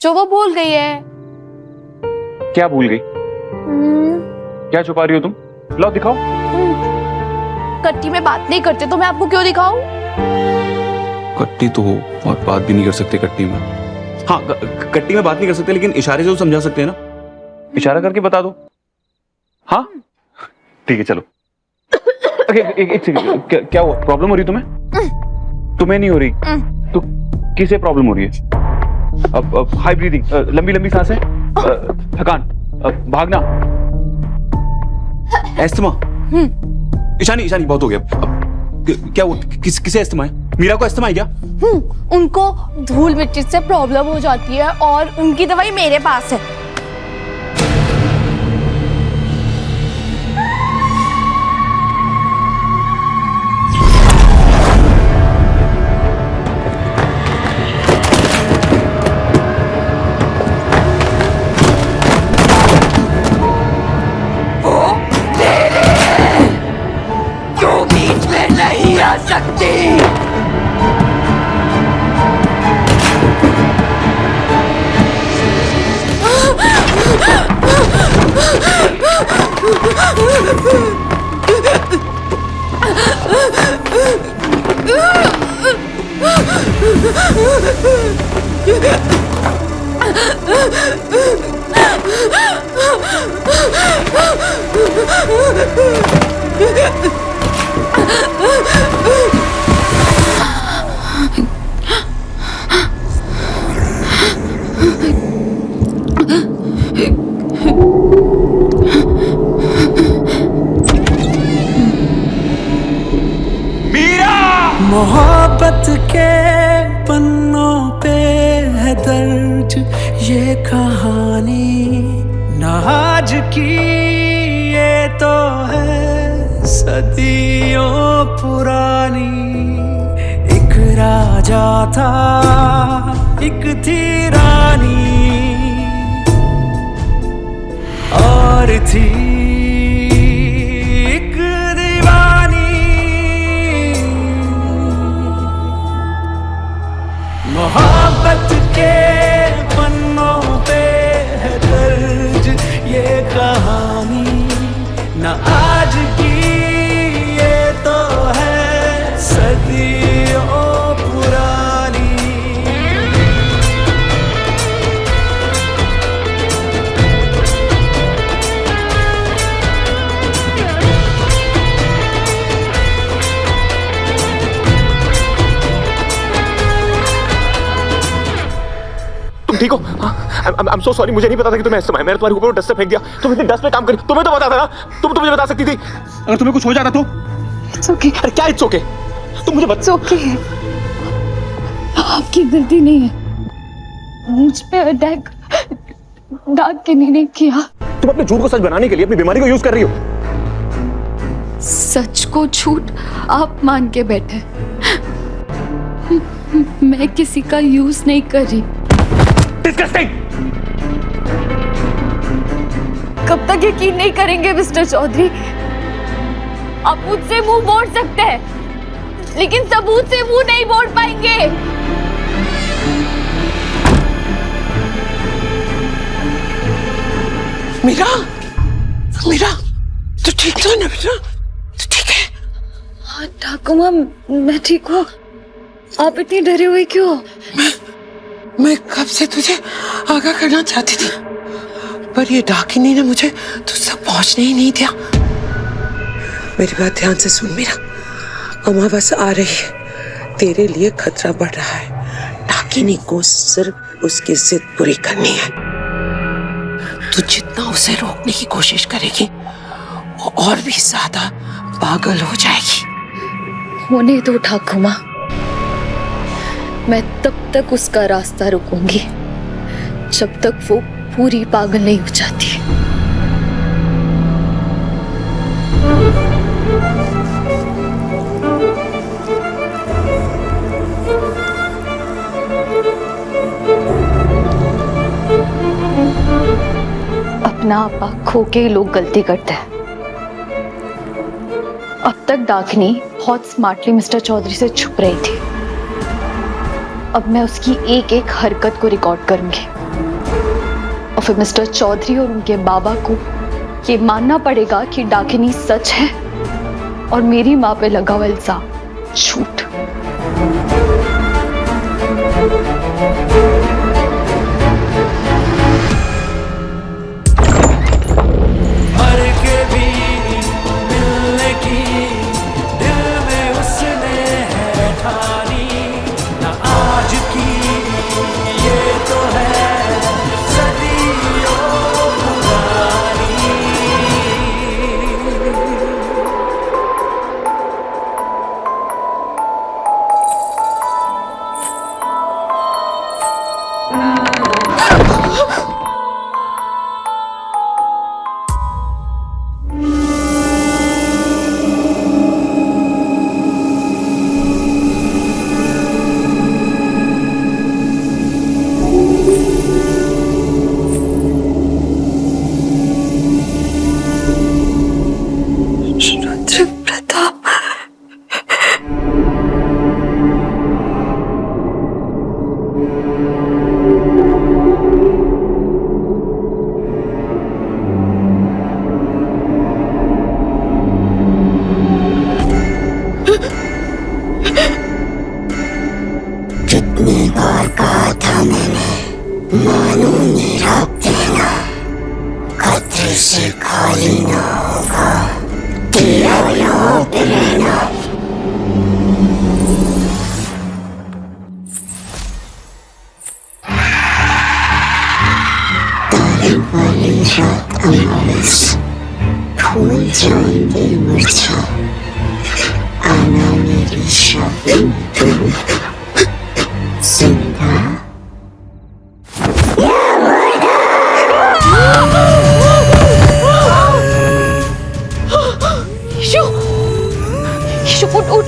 जो वो भूल गई है। क्या भूल गई? क्या छुपा रही हो तुम? लाओ दिखाओ। कट्टी में बात नहीं करते तो मैं आपको क्यों दिखाऊं? कट्टी तो हो और बात भी नहीं कर सकते कट्टी में। हाँ, कट्टी में बात नहीं कर सकते लेकिन इशारे से तो समझा सकते हैं ना। इशारा करके बता दो। हाँ ठीक है, चलो। एक सेकंड, क्या हुआ? प्रॉब्लम हो रही तुम्हें? तुम्हें नहीं हो रही तो किसे प्रॉब्लम हो रही है? अब हाई ब्रीदिंग, लंबी लंबी सांसें, थकान, भागना, एस्थमा। ईशानी ईशानी बहुत हो गया। अब क्या हुआ? किसे एस्थमा है? मीरा को एस्थमा है क्या? उनको धूल मिट्टी से प्रॉब्लम हो जाती है और उनकी दवाई मेरे पास है। नहीं आ सकती। मोहब्बत के पन्नों पे है दर्ज ये कहानी, न आज की ये तो है सदियों पुरानी। एक राजा था, एक थी रानी, और थी एक दीवानी। मोहब्बत के पन्नों पे है दर्ज ये कहानी, न आज की ये तो है सदियों पुरानी। तुम ठीक हो? I'm so sorry, मुझे नहीं पता था कि तुम्हें ऐसा है। मैंने तुम्हारे ऊपर डस्ट से फेंक दिया। तुम इतनी डस्ट पे काम करी, तुम्हें तो पता था ना। तुम मुझे बता सकती थी अगर तुम्हें कुछ हो जाता तो। It's okay. अरे क्या इट्स ओके? तुम मुझे It's okay. आपकी गलती नहीं है। मुझ पे अटैक डाक के नहीं किया। तुम अपने झूठ को सच बनाने के लिए अपनी बीमारी को यूज कर रही हो। सच को झूठ आप मान के बैठे। मैं किसी का यूज नहीं कर रही। डिस्गस्टिंग! कब तक यकीन नहीं करेंगे मिस्टर चौधरी? आप मुझसे मुंह मोड़ सकते हैं, लेकिन सबूत से मुंह नहीं मोड़ पाएंगे। मीरा, मीरा, तू ठीक तो है ना बेटा? तू ठीक है? हाँ ठाकुर माँ, मैं ठीक हूँ। आप इतनी डरे हुए क्यों? मैं कब से तुझे आगाह करना चाहती थी, पर ये डाकिनी ने मुझे तुझ तक पहुंचने ही नहीं दिया। मेरी बात ध्यान से सुन मीरा, अमावस्या आ रही है, तेरे लिए खतरा बढ़ रहा है। डाकिनी को सिर्फ उसकी जिद पूरी करनी है। तू जितना उसे रोकने की कोशिश करेगी, वो और भी ज्यादा पागल हो जाएगी। होने दो ठाकुर माँ, मैं तब तक उसका रास्ता रोकूंगी जब तक वो पूरी पागल नहीं हो जाती। अपना आपा खो के लोग गलती करते हैं। अब तक डाकिनी बहुत स्मार्टली मिस्टर चौधरी से छुप रही थी। अब मैं उसकी एक एक हरकत को रिकॉर्ड करूंगी और फिर मिस्टर चौधरी और उनके बाबा को ये मानना पड़ेगा कि डाकिनी सच है और मेरी माँ पे लगा हुआ इल्जाम झूठ। मर के भी मिलने की दिल में उसने है ठानी, ना आज की ये तो है सदियों पुरानी। रुद्र प्रताप, कितनी बार कहा था मैंने, मानो मेरा कहना, खतरे से खाली ना होगा तेरा यहाँ पे रहना। तारे वाली रात अमावस, फूल जाएंगे मुरझा, आना मेरी शादी में तुम जिंदा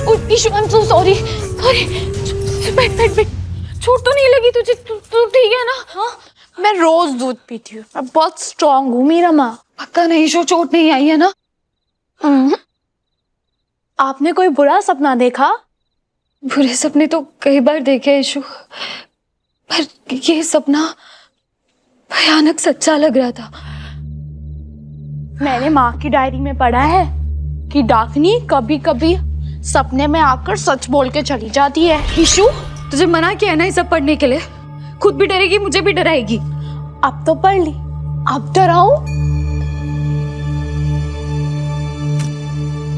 उठ Ishu, I am so sorry. बैठ बैठ बैठ। चोट तो नहीं लगी तुझे? तू ठीक है ना? हाँ, मैं रोज दूध पीती हूँ, मैं बहुत स्ट्रांग हूँ मीरा माँ। पक्का नहीं ईशु, चोट नहीं आई है ना? आपने कोई बुरा सपना देखा? बुरे सपने तो कई बार देखे ईशु, पर ये सपना भयानक सच्चा लग रहा था। मैंने माँ की डायरी में पढ़ा है कि डाकिनी कभी कभी सपने में आकर सच बोल के चली जाती है। ईशु, तुझे मना किया है ना ये सब पढ़ने के लिए? खुद भी डरेगी, मुझे भी डराएगी। अब तो पढ़ ली, अब डराऊं?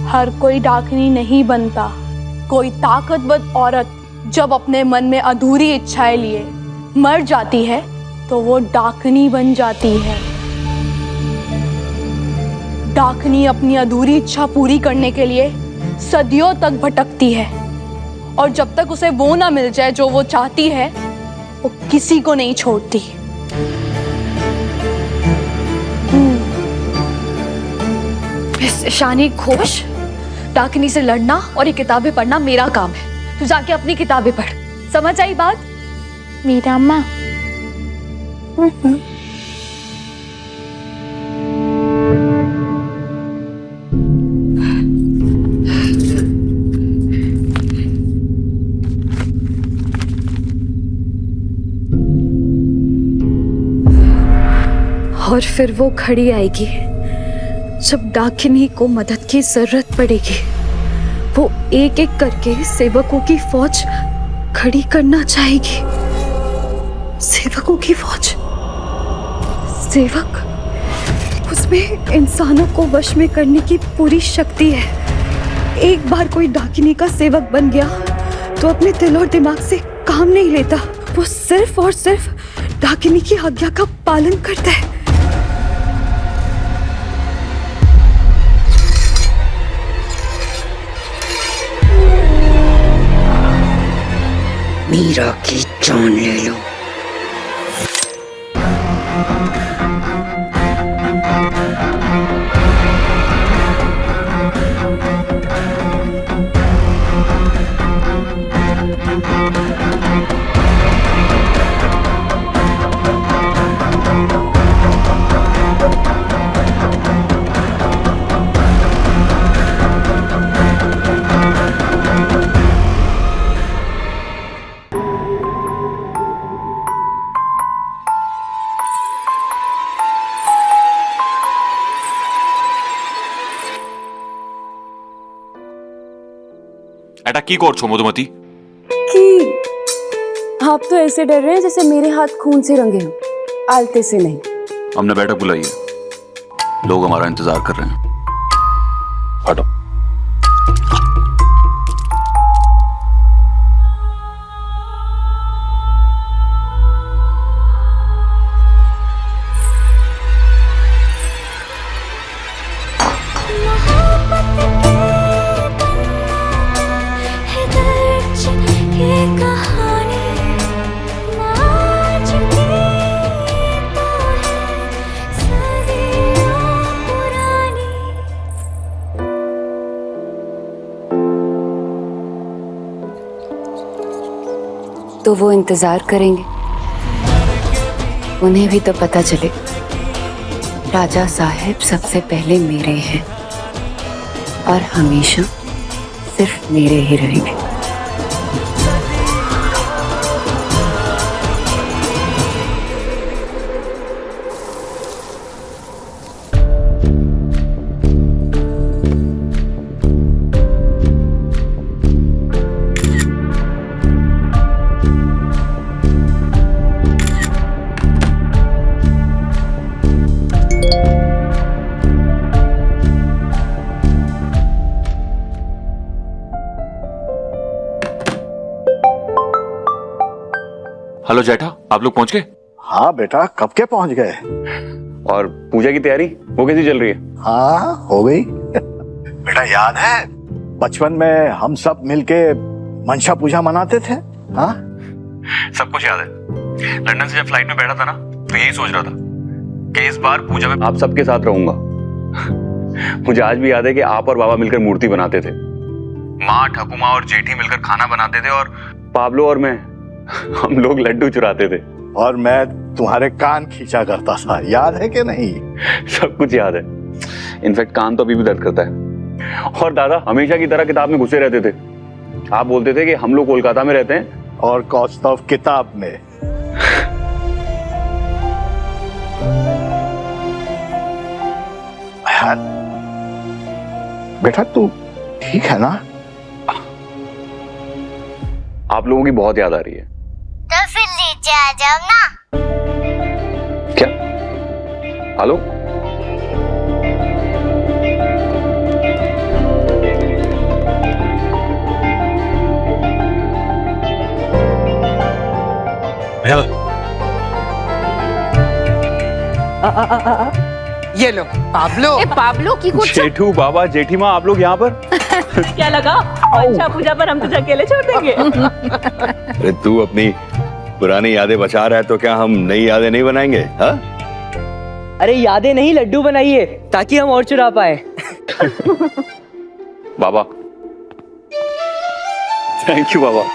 हर कोई डाकिनी नहीं बनता। कोई ताकतवर औरत जब अपने मन में अधूरी इच्छाएं लिए मर जाती है तो वो डाकिनी बन जाती है। डाकिनी अपनी अधूरी इच्छा पूरी करने के लिए सदियों तक भटकती है और जब तक उसे वो ना मिल जाए जो वो चाहती है, वो किसी को नहीं छोड़ती। मिस शानी घोष, डाकिनी से लड़ना और ये किताबें पढ़ना मेरा काम है। तू जाके अपनी किताबें पढ़। समझ आई बात? मीरा अम्मा। और फिर वो घड़ी आएगी जब डाकिनी को मदद की जरूरत पड़ेगी। वो एक एक करके सेवकों की फौज खड़ी करना चाहेगी। सेवकों की फौज? सेवक? उसमें इंसानों को वश में करने की पूरी शक्ति है। एक बार कोई डाकिनी का सेवक बन गया तो अपने दिल और दिमाग से काम नहीं लेता। वो सिर्फ और सिर्फ डाकिनी की आज्ञा का पालन करता है। मीरा की जान ले लो। এটা কি করছো মধুমতি? कि आप तो ऐसे डर रहे हैं जैसे मेरे हाथ खून से रंगे हो, आलते से नहीं। हमने बैठक बुलाई है, लोग हमारा इंतजार कर रहे हैं। हटो। तो वो इंतजार करेंगे। उन्हें भी तो पता चले राजा साहब सबसे पहले मेरे हैं और हमेशा सिर्फ मेरे ही रहेंगे। हेलो जेठा, आप लोग पहुंच गए? हाँ बेटा, कब के पहुंच गए। और पूजा की तैयारी वो कैसी चल रही है? हाँ हो गई। बेटा याद है बचपन में हम सब मिलके मनसा पूजा मनाते थे? हाँ सब कुछ याद है। लंदन से जब फ्लाइट में बैठा था ना तो यही सोच रहा था कि इस बार पूजा में आप सबके साथ रहूंगा। मुझे आज भी याद है कि आप और बाबा मिलकर मूर्ति बनाते थे, माँ ठकुमा और जेठी मिलकर खाना बनाते थे और पाब्लो और मैं हम लोग लड्डू चुराते थे। और मैं तुम्हारे कान खींचा करता था, याद है कि नहीं? सब कुछ याद है। इनफैक्ट कान तो अभी भी दर्द करता है। और दादा हमेशा की तरह किताब में घुसे रहते थे। आप बोलते थे कि हम लोग कोलकाता में रहते हैं और कौस्तुभ किताब में। बेटा तू ठीक है ना? आप लोगों की बहुत याद आ रही है। तो फिर नीचे आ जाओ ना। क्या? हेलो? ये लो पाब्लो। पाब्लो की कुछ जेठू बाबा जेठी माँ आप लोग यहाँ पर? क्या लगा अच्छा पूजा पर हम तुझे अकेले छोड़ देंगे? अरे तू अपनी पुरानी यादें बचा रहा है तो क्या हम नई यादें नहीं बनाएंगे? हाँ? अरे यादें नहीं लड्डू बनाइए ताकि हम और चुरा पाए। बाबा, थैंक यू बाबा।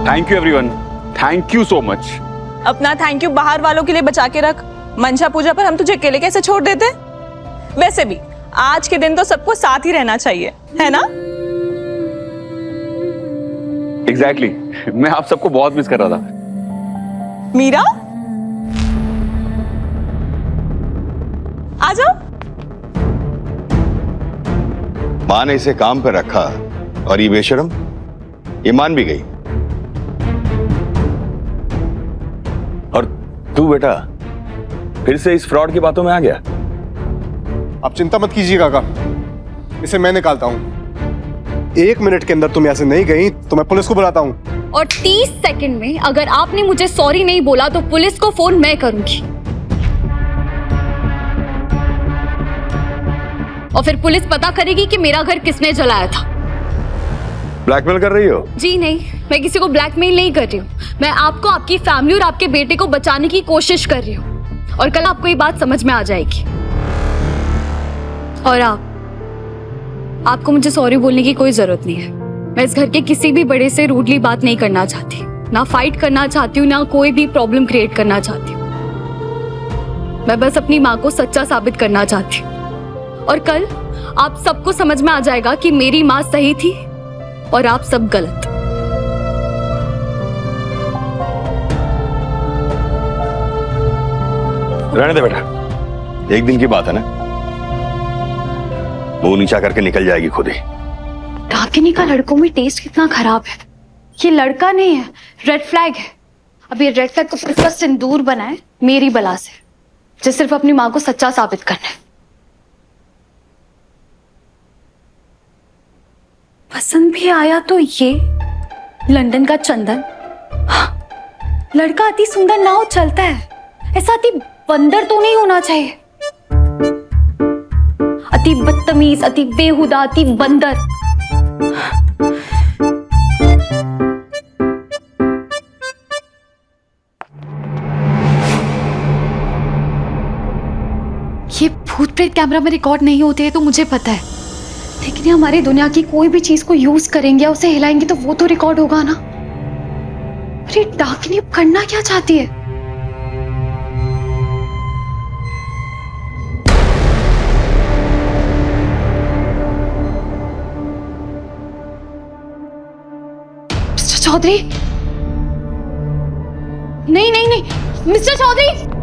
Thank you everyone, thank you so much. अपना थैंक यू बाहर वालों के लिए बचा के रख, मंशा पूजा पर हम तुझे अकेले कैसे छोड़ देते? वैसे भी आज के दिन तो सबको साथ ही रहना चाहिए, है ना? एग्जैक्टली, मैं आप सबको बहुत मिस कर रहा था। मीरा, आ जाओ। माँ ने इसे काम पर रखा और ये बेशरम ये मान भी गई। और तू बेटा फिर से इस फ्रॉड की बातों में आ गया। आप चिंता मत कीजिए काका, इसे मैं निकालता हूँ। 1 मिनट के अंदर तुम यहाँ से नहीं गई तो मैं पुलिस को बुलाता हूँ। और 30 सेकंड में अगर आपने मुझे सॉरी नहीं बोला तो पुलिस को फोन मैं करूंगी। और फिर पुलिस पता करेगी कि मेरा घर किसने जलाया था। ब्लैकमेल कर रही हो? जी नहीं, मैं किसी को ब्लैकमेल नहीं कर रही हूँ। मैं आपको, आपकी फैमिली और आपके बेटे को बचाने की कोशिश कर रही हूँ। और कल आपको ये बात समझ में आ जाएगी। और आपको मुझे सॉरी बोलने की कोई जरूरत नहीं है। मैं इस घर के किसी भी बड़े से रूडली बात नहीं करना चाहती, ना फाइट करना चाहती हूँ, ना कोई भी प्रॉब्लम क्रिएट करना चाहती हूँ। मैं बस अपनी माँ को सच्चा साबित करना चाहती हूँ। और कल आप सबको समझ में आ जाएगा कि मेरी माँ सही थी और आप सब गलत। रहने दे बेटा, एक दिन की बात है ना, मुंह नीचा करके निकल जाएगी खुद ही। डाकिनी का लड़कों में टेस्ट कितना खराब है। ये लड़का नहीं है, रेड फ्लैग है। अब ये रेड फ्लैग को पुलिस का सिंदूर बना है मेरी बला से, जो सिर्फ अपनी माँ को सच्चा साबित करना है। पसंद भी आया तो ये लंदन का चंदन। हाँ, लड़का अति सुंदर नाव चलता है, ऐसा अति बंदर तो नहीं होना चाहिए। अति बदतमीज, अति बेहुदा, अति बंदर। ये भूत प्रेत कैमरा में रिकॉर्ड नहीं होते हैं तो मुझे पता है, लेकिन ये हमारी दुनिया की कोई भी चीज को यूज करेंगे या उसे हिलाएंगे तो वो तो रिकॉर्ड होगा ना। अरे डाकिनी करना क्या चाहती है? मिस्टर चौधरी, नहीं नहीं नहीं, मिस्टर चौधरी।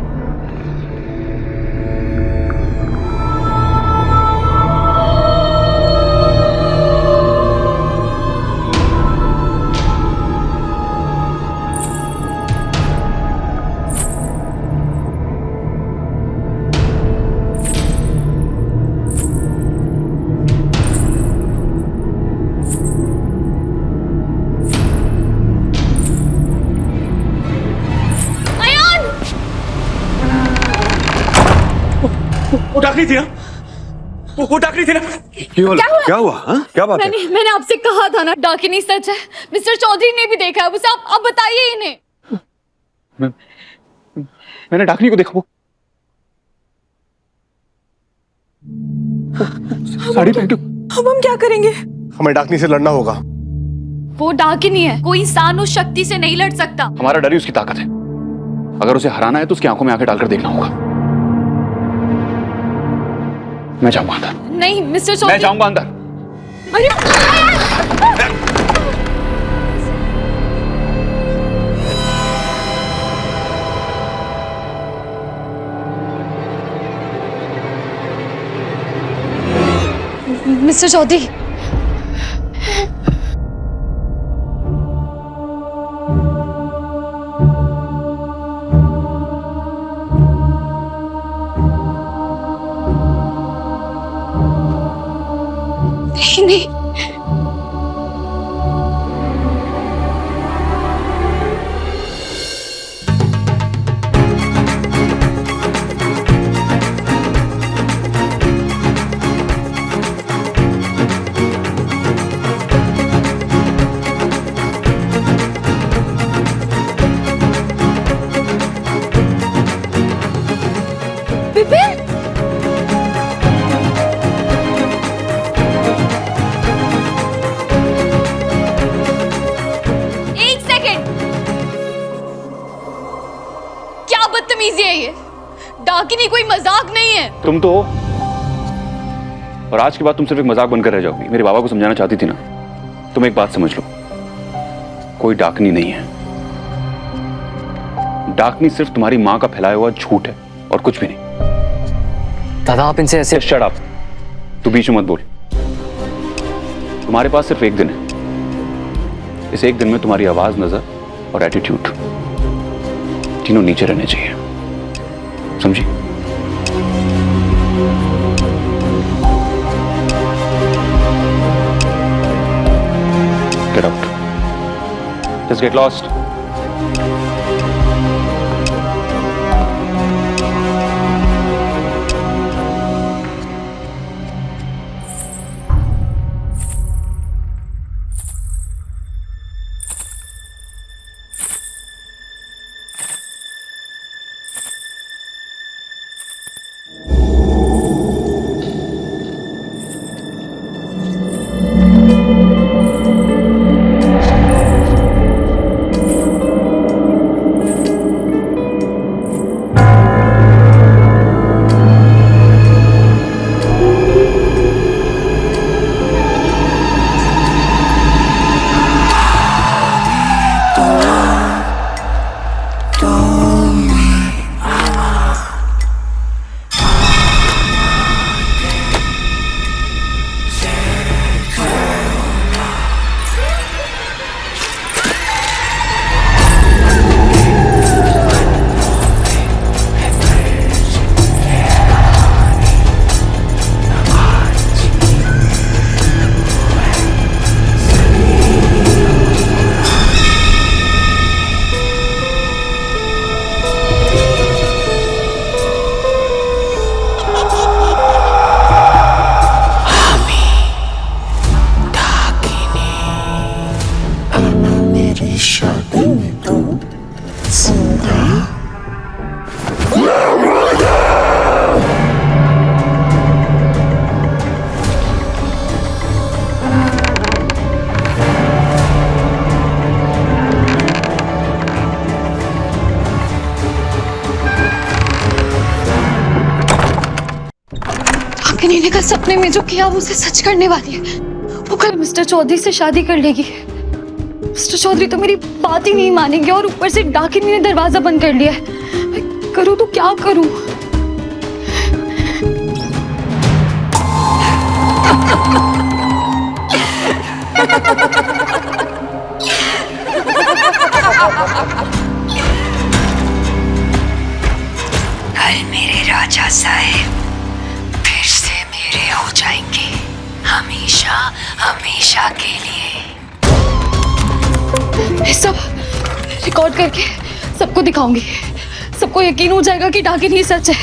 वो डाकनी थी ना, वो डाकनी थी ना। क्या हुआ? हाँ? क्या बात है? मैंने आपसे कहा था ना डाकिनी सच है। मिस्टर चौधरी ने भी देखा है उसे। आप बताइए इन्हें। मैंने डाकनी को देखा, वो साड़ी पहन के। अब हम क्या करेंगे? हमें डाकनी से लड़ना होगा। वो डाकिनी है, कोई इंसान उस शक्ति से नहीं लड़ सकता। हमारा डर ही उसकी ताकत है। अगर उसे हराना है तो उसकी आंखों में आंखें डालकर देखना होगा। मैं जाऊंगा अंदर। नहीं मिस्टर चौधरी, मैं जाऊंगा अंदर। अरे मिस्टर चौधरी, नहीं नहीं, कोई मजाक नहीं है। तुम तो हो, और आज के बाद तुम सिर्फ एक मजाक बनकर रह जाओगी। मेरे बाबा को समझाना चाहती थी ना। तुम एक बात समझ लो, कोई डाकनी नहीं है। डाकनी सिर्फ तुम्हारी मां का फैलाया हुआ झूठ है और कुछ भी नहीं। दादा आप इनसे ऐसे शट अप, तू बीच में मत बोल। तुम्हारे पास सिर्फ एक दिन है। इस एक दिन में तुम्हारी आवाज, नजर और एटीट्यूड तीनों नीचे रहने चाहिए, समझी? Get out. Just get lost. नीने का सपने में जो किया वो उसे सच करने वाली है। वो कल मिस्टर चौधरी से शादी कर लेगी। मिस्टर चौधरी तो मेरी बात ही नहीं मानेंगे और ऊपर से डाकिनी ने दरवाजा बंद कर लिया है। मैं करूँ तो क्या करूँ? कल मेरे राजा साहेब फिर से मेरे हो जाएंगे, हमेशा हमेशा के लिए। ये सब रिकॉर्ड करके सबको दिखाऊंगी। सबको यकीन हो जाएगा कि डाकिनी सच है।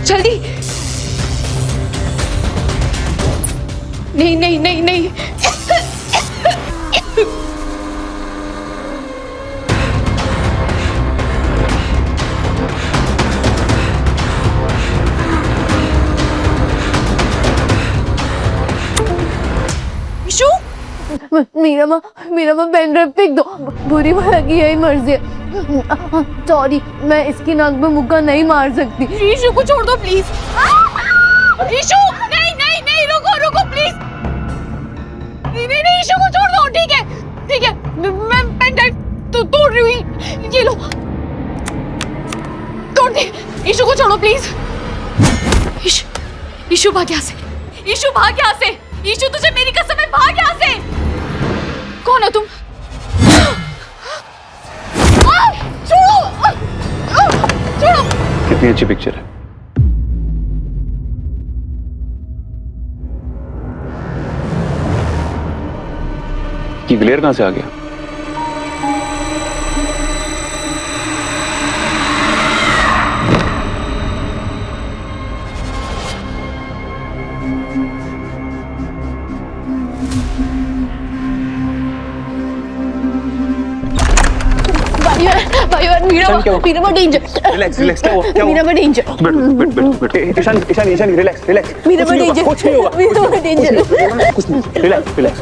जल्दी। नहीं नहीं नहीं नहीं। मीरा माँ पेन ड्राइव फेंक दो। बुरी वाला की यही मर्जी है। सॉरी, मैं इसकी नाक में मुक्का नहीं मार सकती। ईशु को छोड़ दो प्लीज। ईशु नहीं नहीं नहीं, रुको रुको प्लीज। नहीं नहीं नहीं, ईशु को छोड़ दो। ठीक है ठीक है, मैं पेन ड्राइव तो तोड़ रही हूँ। ये लो, तोड़ दे। ईशु को छोड़ो प्लीज। ईशु भाग यहाँ से। ईशु भाग यहाँ से। ईशु तुझे मेरी कसम है, भाग यहाँ से। कौन हो तुम? छोड़ो छोड़ो। कितनी अच्छी पिक्चर है। ये ग्लेयर कहां से आ गया? हुआ मीरा डेंजर रिलैक्स रिलैक्स, क्या हुआ क्या हुआ? मीरा डेंजर बैठ बैठ बैठ बैठ, ईशान ईशान ईशान रिलैक्स रिलैक्स, मीरा कुछ नहीं होगा, डेंजर कुछ नहीं होगा, मीरा डेंजर कुछ नहीं, रिलैक्स रिलैक्स।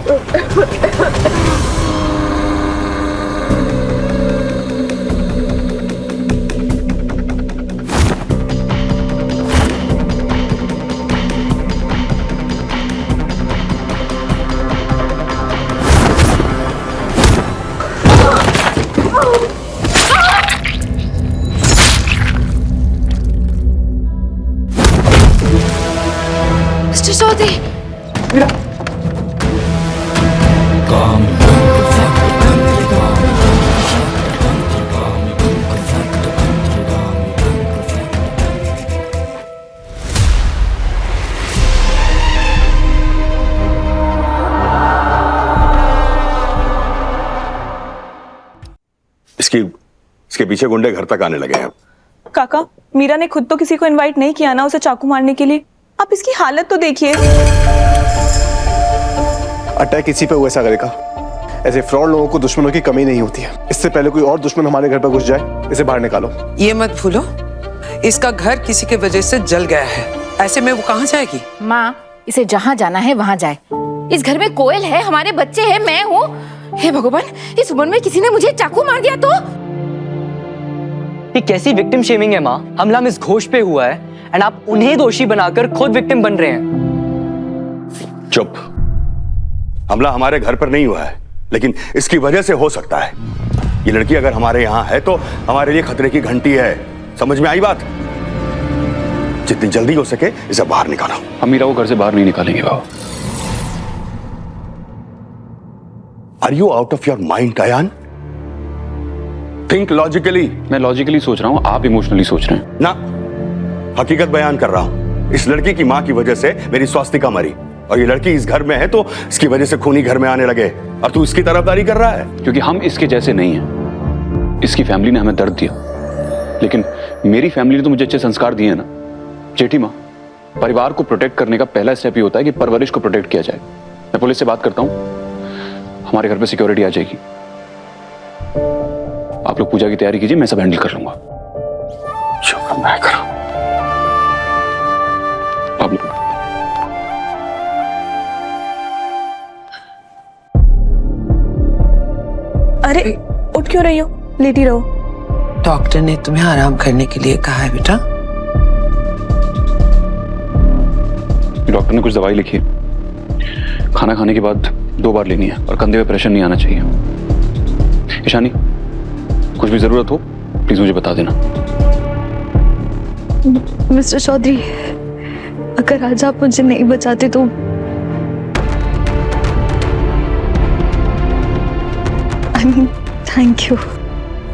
मिस्टर चौधरी इसके पीछे गुंडे घर तक आने लगे हैं। काका, मीरा ने खुद तो किसी को इनवाइट नहीं किया ना उसे चाकू मारने के लिए। आप इसकी हालत तो देखिए। अटैक इसी पे हुआ सागर का। ऐसे फ्रॉड लोगों को दुश्मनों की कमी नहीं होती है। इससे पहले कोई और दुश्मन हमारे घर पर घुस जाए, इसे बाहर निकालो। ये मत भूलो, इसका घर किसी के वजह से जल गया है। ऐसे में वो कहाँ जाएगी? माँ, इसे जहाँ जाना है वहाँ जाए। इस घर में कोयल है, हमारे बच्चे हैं, मैं हूँ। हे भगवान, इस उम्र में किसी ने मुझे चाकू मार दिया तो? ये कैसी विक्टिम शेमिंग है माँ? हमला मिस घोष पे हुआ है एंड आप उन्हें दोषी बनाकर खुद विक्टिम बन रहे हैं। चुप। हमला हमारे घर पर नहीं हुआ है, लेकिन इसकी वजह से हो सकता है। ये लड़की अगर हमारे यहाँ है तो हमारे लिए खतरे की घंटी है। समझ में आई बात? जितनी जल्दी हो सके इसे बाहर निकालो। हम मीरा को घर से बाहर नहीं निकालेंगे बाबा। Are you out of your mind Ayan? Think logically. मैं लॉजिकली सोच रहा हूँ, आप इमोशनली सोच रहे हैं ना। हकीकत बयान कर रहा हूं। इस लड़की की मां की वजह से मेरी स्वास्तिका मरी, और ये लड़की इस घर में है तो इसकी वजह से खूनी घर में आने लगे, और तू इसकी तरफदारी कर रहा है। क्योंकि हम इसके जैसे नहीं हैं। इसकी फैमिली ने हमें दर्द दिया, लेकिन मेरी फैमिली ने तो मुझे अच्छे संस्कार दिए हैं ना। जेठी माँ, परिवार को प्रोटेक्ट करने का पहला स्टेप ये होता है कि परवरिश को प्रोटेक्ट किया जाए। मैं पुलिस से बात करता हूँ, हमारे घर पे सिक्योरिटी आ जाएगी। आप लोग पूजा की तैयारी कीजिए, मैं सब हैंडल कर लूंगा। जो करना है करो। आप लोग अरे उठ क्यों रही हो? लेटी रहो। डॉक्टर ने तुम्हें आराम करने के लिए कहा है बेटा। डॉक्टर ने कुछ दवाई लिखी है, खाना खाने के बाद 2 बार लेनी है, और कंधे पे प्रेशर नहीं आना चाहिए। ईशानी, कुछ भी जरूरत हो प्लीज मुझे बता देना। मिस्टर चौधरी, अगर आज आप मुझे नहीं बचाते तो थैंक यू।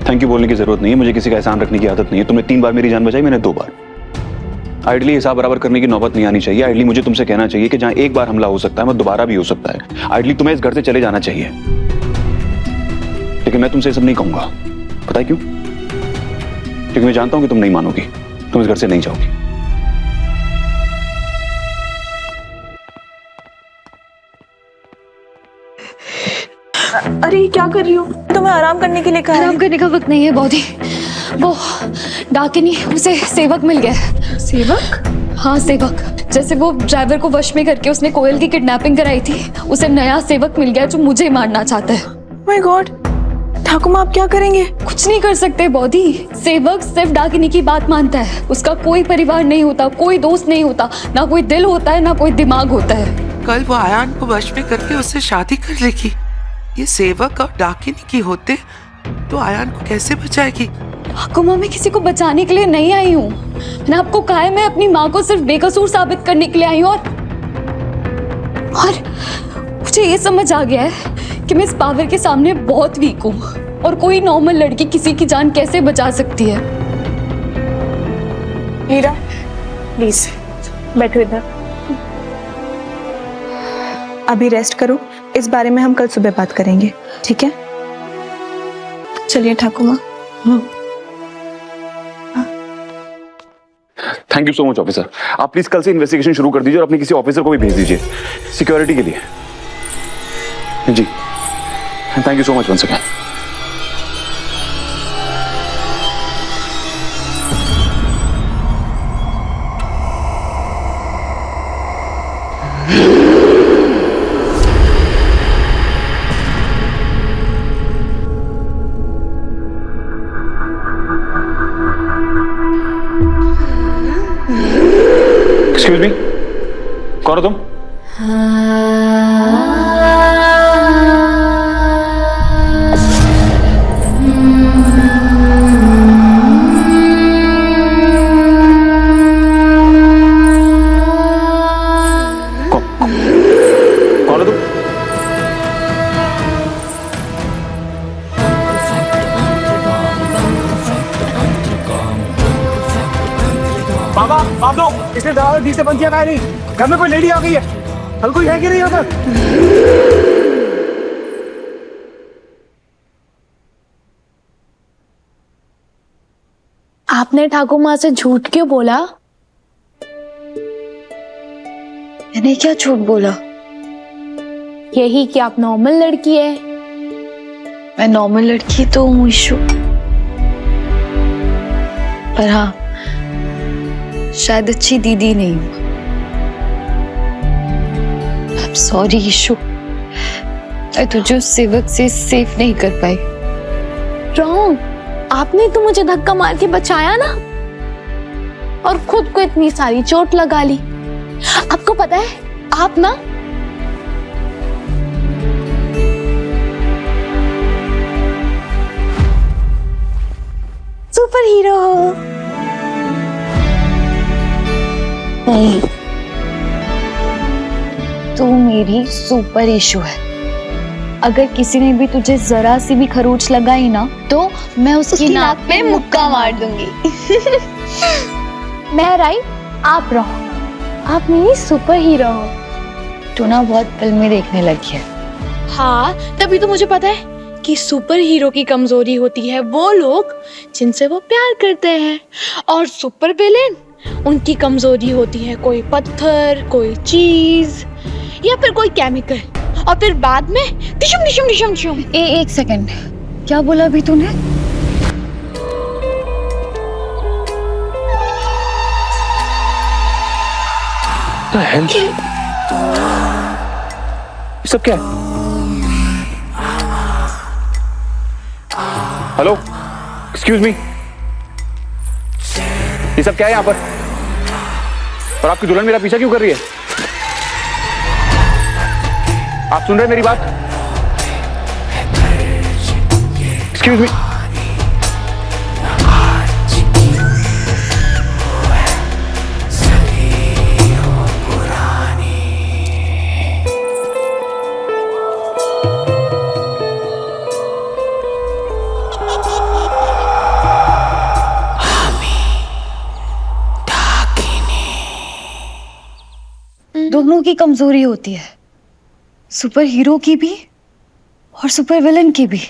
थैंक यू बोलने की जरूरत नहीं है, मुझे किसी का एहसान रखने की आदत नहीं है। तुमने 3 बार मेरी जान बचाई, मैंने 2 बार। आइडली हिसाब बराबर करने की नौबत नहीं आनी चाहिए। आइडली मुझे तुमसे कहना चाहिए कि जहां एक बार हमला हो सकता है वहां दोबारा भी हो सकता है। आइडली तुम्हें इस घर से चले जाना चाहिए, लेकिन मैं तुमसे ये सब नहीं कहूंगा। पता है क्यों? क्योंकि मैं जानता हूं कि तुम नहीं मानोगी, तुम इस घर से नहीं जाओगी। अरे क्या कर रही हो? तुम्हें आराम करने के लिए कहा है। आराम करने का वक्त नहीं है बॉडी। वो डाकिनी, उसे सेवक मिल गया। सेवक? हाँ सेवक। जैसे वो ड्राइवर को वश में करके उसने कोयल की किडनैपिंग कराई थी, उसे नया सेवक मिल गया जो मुझे मारना चाहता है। माय गॉड, ठाकुमा आप क्या करेंगे? कुछ नहीं कर सकते बॉडी। सेवक सिर्फ डाकिनी की बात मानता है। उसका कोई परिवार नहीं होता, कोई दोस्त नहीं होता, ना कोई दिल होता है, ना कोई दिमाग होता है। कल वो आयान को वश में करके उससे शादी कर लेगी। ये सेवक और डाकिनी की होते तो आयान को कैसे बचाएगी? ठाकुमा, मैं किसी को बचाने के लिए नहीं आई हूँ। मैंने आपको कहा है, मैं अपनी माँ को सिर्फ बेकसूर साबित करने के लिए आई हूँ। और मुझे ये समझ आ गया है कि मैं इस पावर के सामने बहुत वीक हूँ, और कोई नॉर्मल लड़की किसी की जान कैसे बचा सकती है। मीरा प्लीज बैठो इधर। अभी रेस्ट करो, इस बारे में हम कल सुबह बात करेंगे, ठीक है? चलिए ठाकुमा। Thank you so much officer. आप प्लीज कल से इन्वेस्टिगेशन शुरू कर दीजिए और अपने किसी ऑफिसर को भी भेज दीजिए सिक्योरिटी के लिए। जी thank you so much once again. Excuse me, कौन हो तुम? कौन हो तुम? बाबा आप लोग इसने दरवाजा ठीक से बंद किया है नहीं? घर में कोई लेडी आ गई है, कल कोई है कि नहीं यहाँ पर? आपने ठाकुर माँ से झूठ क्यों बोला? मैंने क्या झूठ बोला? यही कि आप नॉर्मल लड़की है। मैं नॉर्मल लड़की तो हूँ ईशु, पर हाँ शायद अच्छी दीदी नहीं हूँ। I'm sorry ईशु, मैं तुझे उस सेवक से सेफ नहीं कर पाई। रॉन्ग, आपने तो मुझे धक्का मार के बचाया ना, और खुद को इतनी सारी चोट लगा ली। आपको पता है आप ना सुपर हीरो हो। नहीं, तू मेरी सुपर ईशु है। अगर किसी ने भी तुझे जरा सी भी खरोच लगाई ना तो मैं उसकी नाक पे मुक्का मार दूंगी। मैं राइट, आप रहो। आप मेरी सुपर हीरो हो। तू ना बहुत फिल्में देखने लगी है। हाँ, तभी तो मुझे पता है कि सुपर हीरो की कमजोरी होती है वो लोग जिनसे वो प्यार करते हैं, और सुपर विलेन उनकी कमजोरी होती है कोई पत्थर, कोई चीज या फिर कोई केमिकल, और फिर बाद में डिशम डिशम डिशम डिशम। एक सेकंड, क्या बोला अभी तूने? ये सब क्या है? हेलो, एक्सक्यूज मी, ये सब क्या है यहाँ पर? और आपकी दुल्हन मेरा पीछा क्यों कर रही है? आप सुन रहे हैं मेरी बात? Excuse me. दोनों की कमजोरी होती है, सुपर हीरो की भी और सुपर विलन की भी।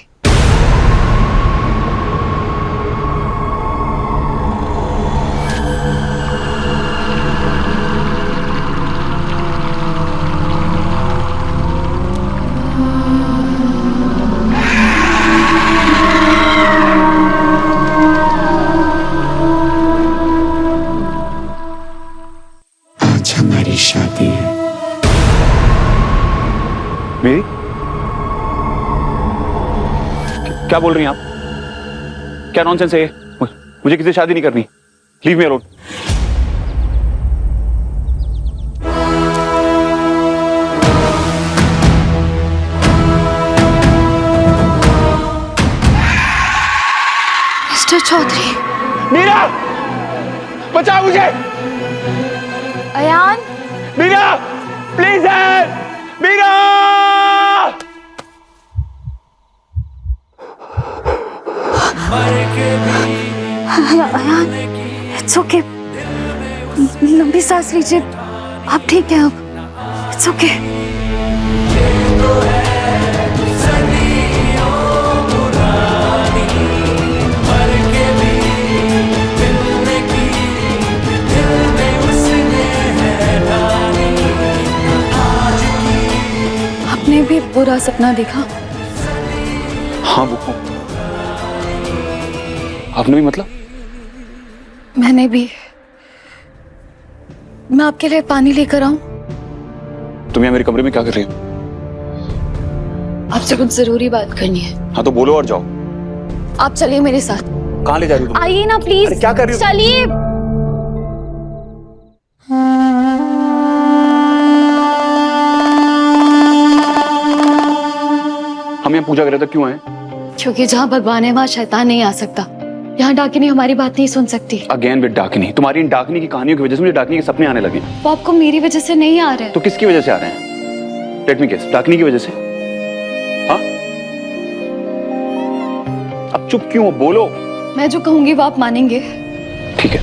आज हमारी शादी है। मेरी? क्या बोल रही हैं आप? क्या नॉनसेंस है ये? मुझे किसी से शादी नहीं करनी। Leave me alone. Mister Chaudhary. Meera, बचाओ मुझे। Ayaan. Meera, please help. Meera! Ayaan, it's okay. लंबी सांस लीजिए, आप ठीक हैं अब। It's okay. आपने भी बुरा सपना देखा? हाँ बुक्कू, आपने भी? मतलब? मैंने भी। मैं आपके लिए पानी लेकर आऊं? तुम यहाँ मेरे कमरे में क्या कर रही हो? आपसे कुछ जरूरी बात करनी है। हाँ तो बोलो और जाओ। आप चलिए मेरे साथ। कहाँ ले जा रही हो तुम? आइए ना प्लीज। अरे क्या कर रही हो? चलिए। यहाँ पूजा करे तो क्यों आए? क्योंकि जहाँ भगवान है वहाँ शैतान नहीं आ सकता। यहाँ डाकिनी हमारी बात नहीं सुन सकती। अगेन विद डाकिनी। तुम्हारी इन डाकिनी की कहानियों की वजह से मुझे डाकिनी के सपने आने लगे। वो आपको मेरी वजह से नहीं आ रहे। तो किसकी वजह से आ रहे हैं? लेट मी गेस, डाकिनी की वजह से? हाँ? अब चुप क्यों हो? बोलो। मैं जो कहूंगी वो आप मानेंगे। ठीक है,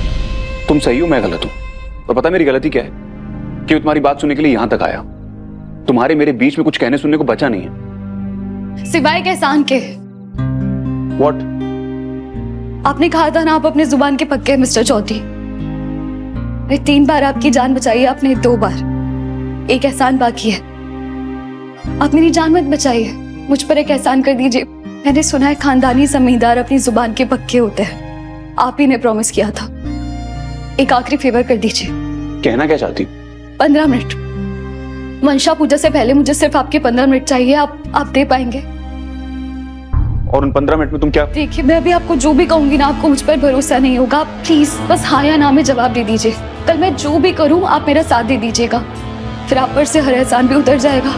तुम सही हो, मैं गलत हूं। और पता मेरी गलती क्या है? कि मैं तुम्हारी बात सुनने के लिए यहां तक आया। तुम्हारे मेरे बीच में कुछ कहने सुनने को बचा नहीं है सिवाय के एहसान के। व्हाट? आपने कहा था ना आप अपने जुबान के पक्के हैं मिस्टर चौधरी। मैं 3 बार आपकी जान बचाई है, आपने 2 बार। एक एहसान बाकी है। आप मेरी जान मत बचाइए, मुझ पर एक एहसान कर दीजिए। मैंने सुना है खानदानी जमींदार अपनी जुबान के पक्के होते हैं। आप ही ने प्रॉमिस किया था। एक आखिरी फेवर कर दीजिए। कहना क्या चाहती? 15 मिनट। मंशा पूजा से पहले मुझे सिर्फ आपके 15 मिनट चाहिए। आप दे पाएंगे? और उन 15 मिनट में तुम क्या? देखिए, मैं अभी आपको जो भी कहूंगी ना, आपको मुझ पर भरोसा नहीं होगा। आप प्लीज बस हाँ या ना में जवाब दे दीजिए। कल मैं जो भी करूं आप मेरा साथ दे दीजिएगा, फिर आप पर से हर एहसान भी उतर जाएगा।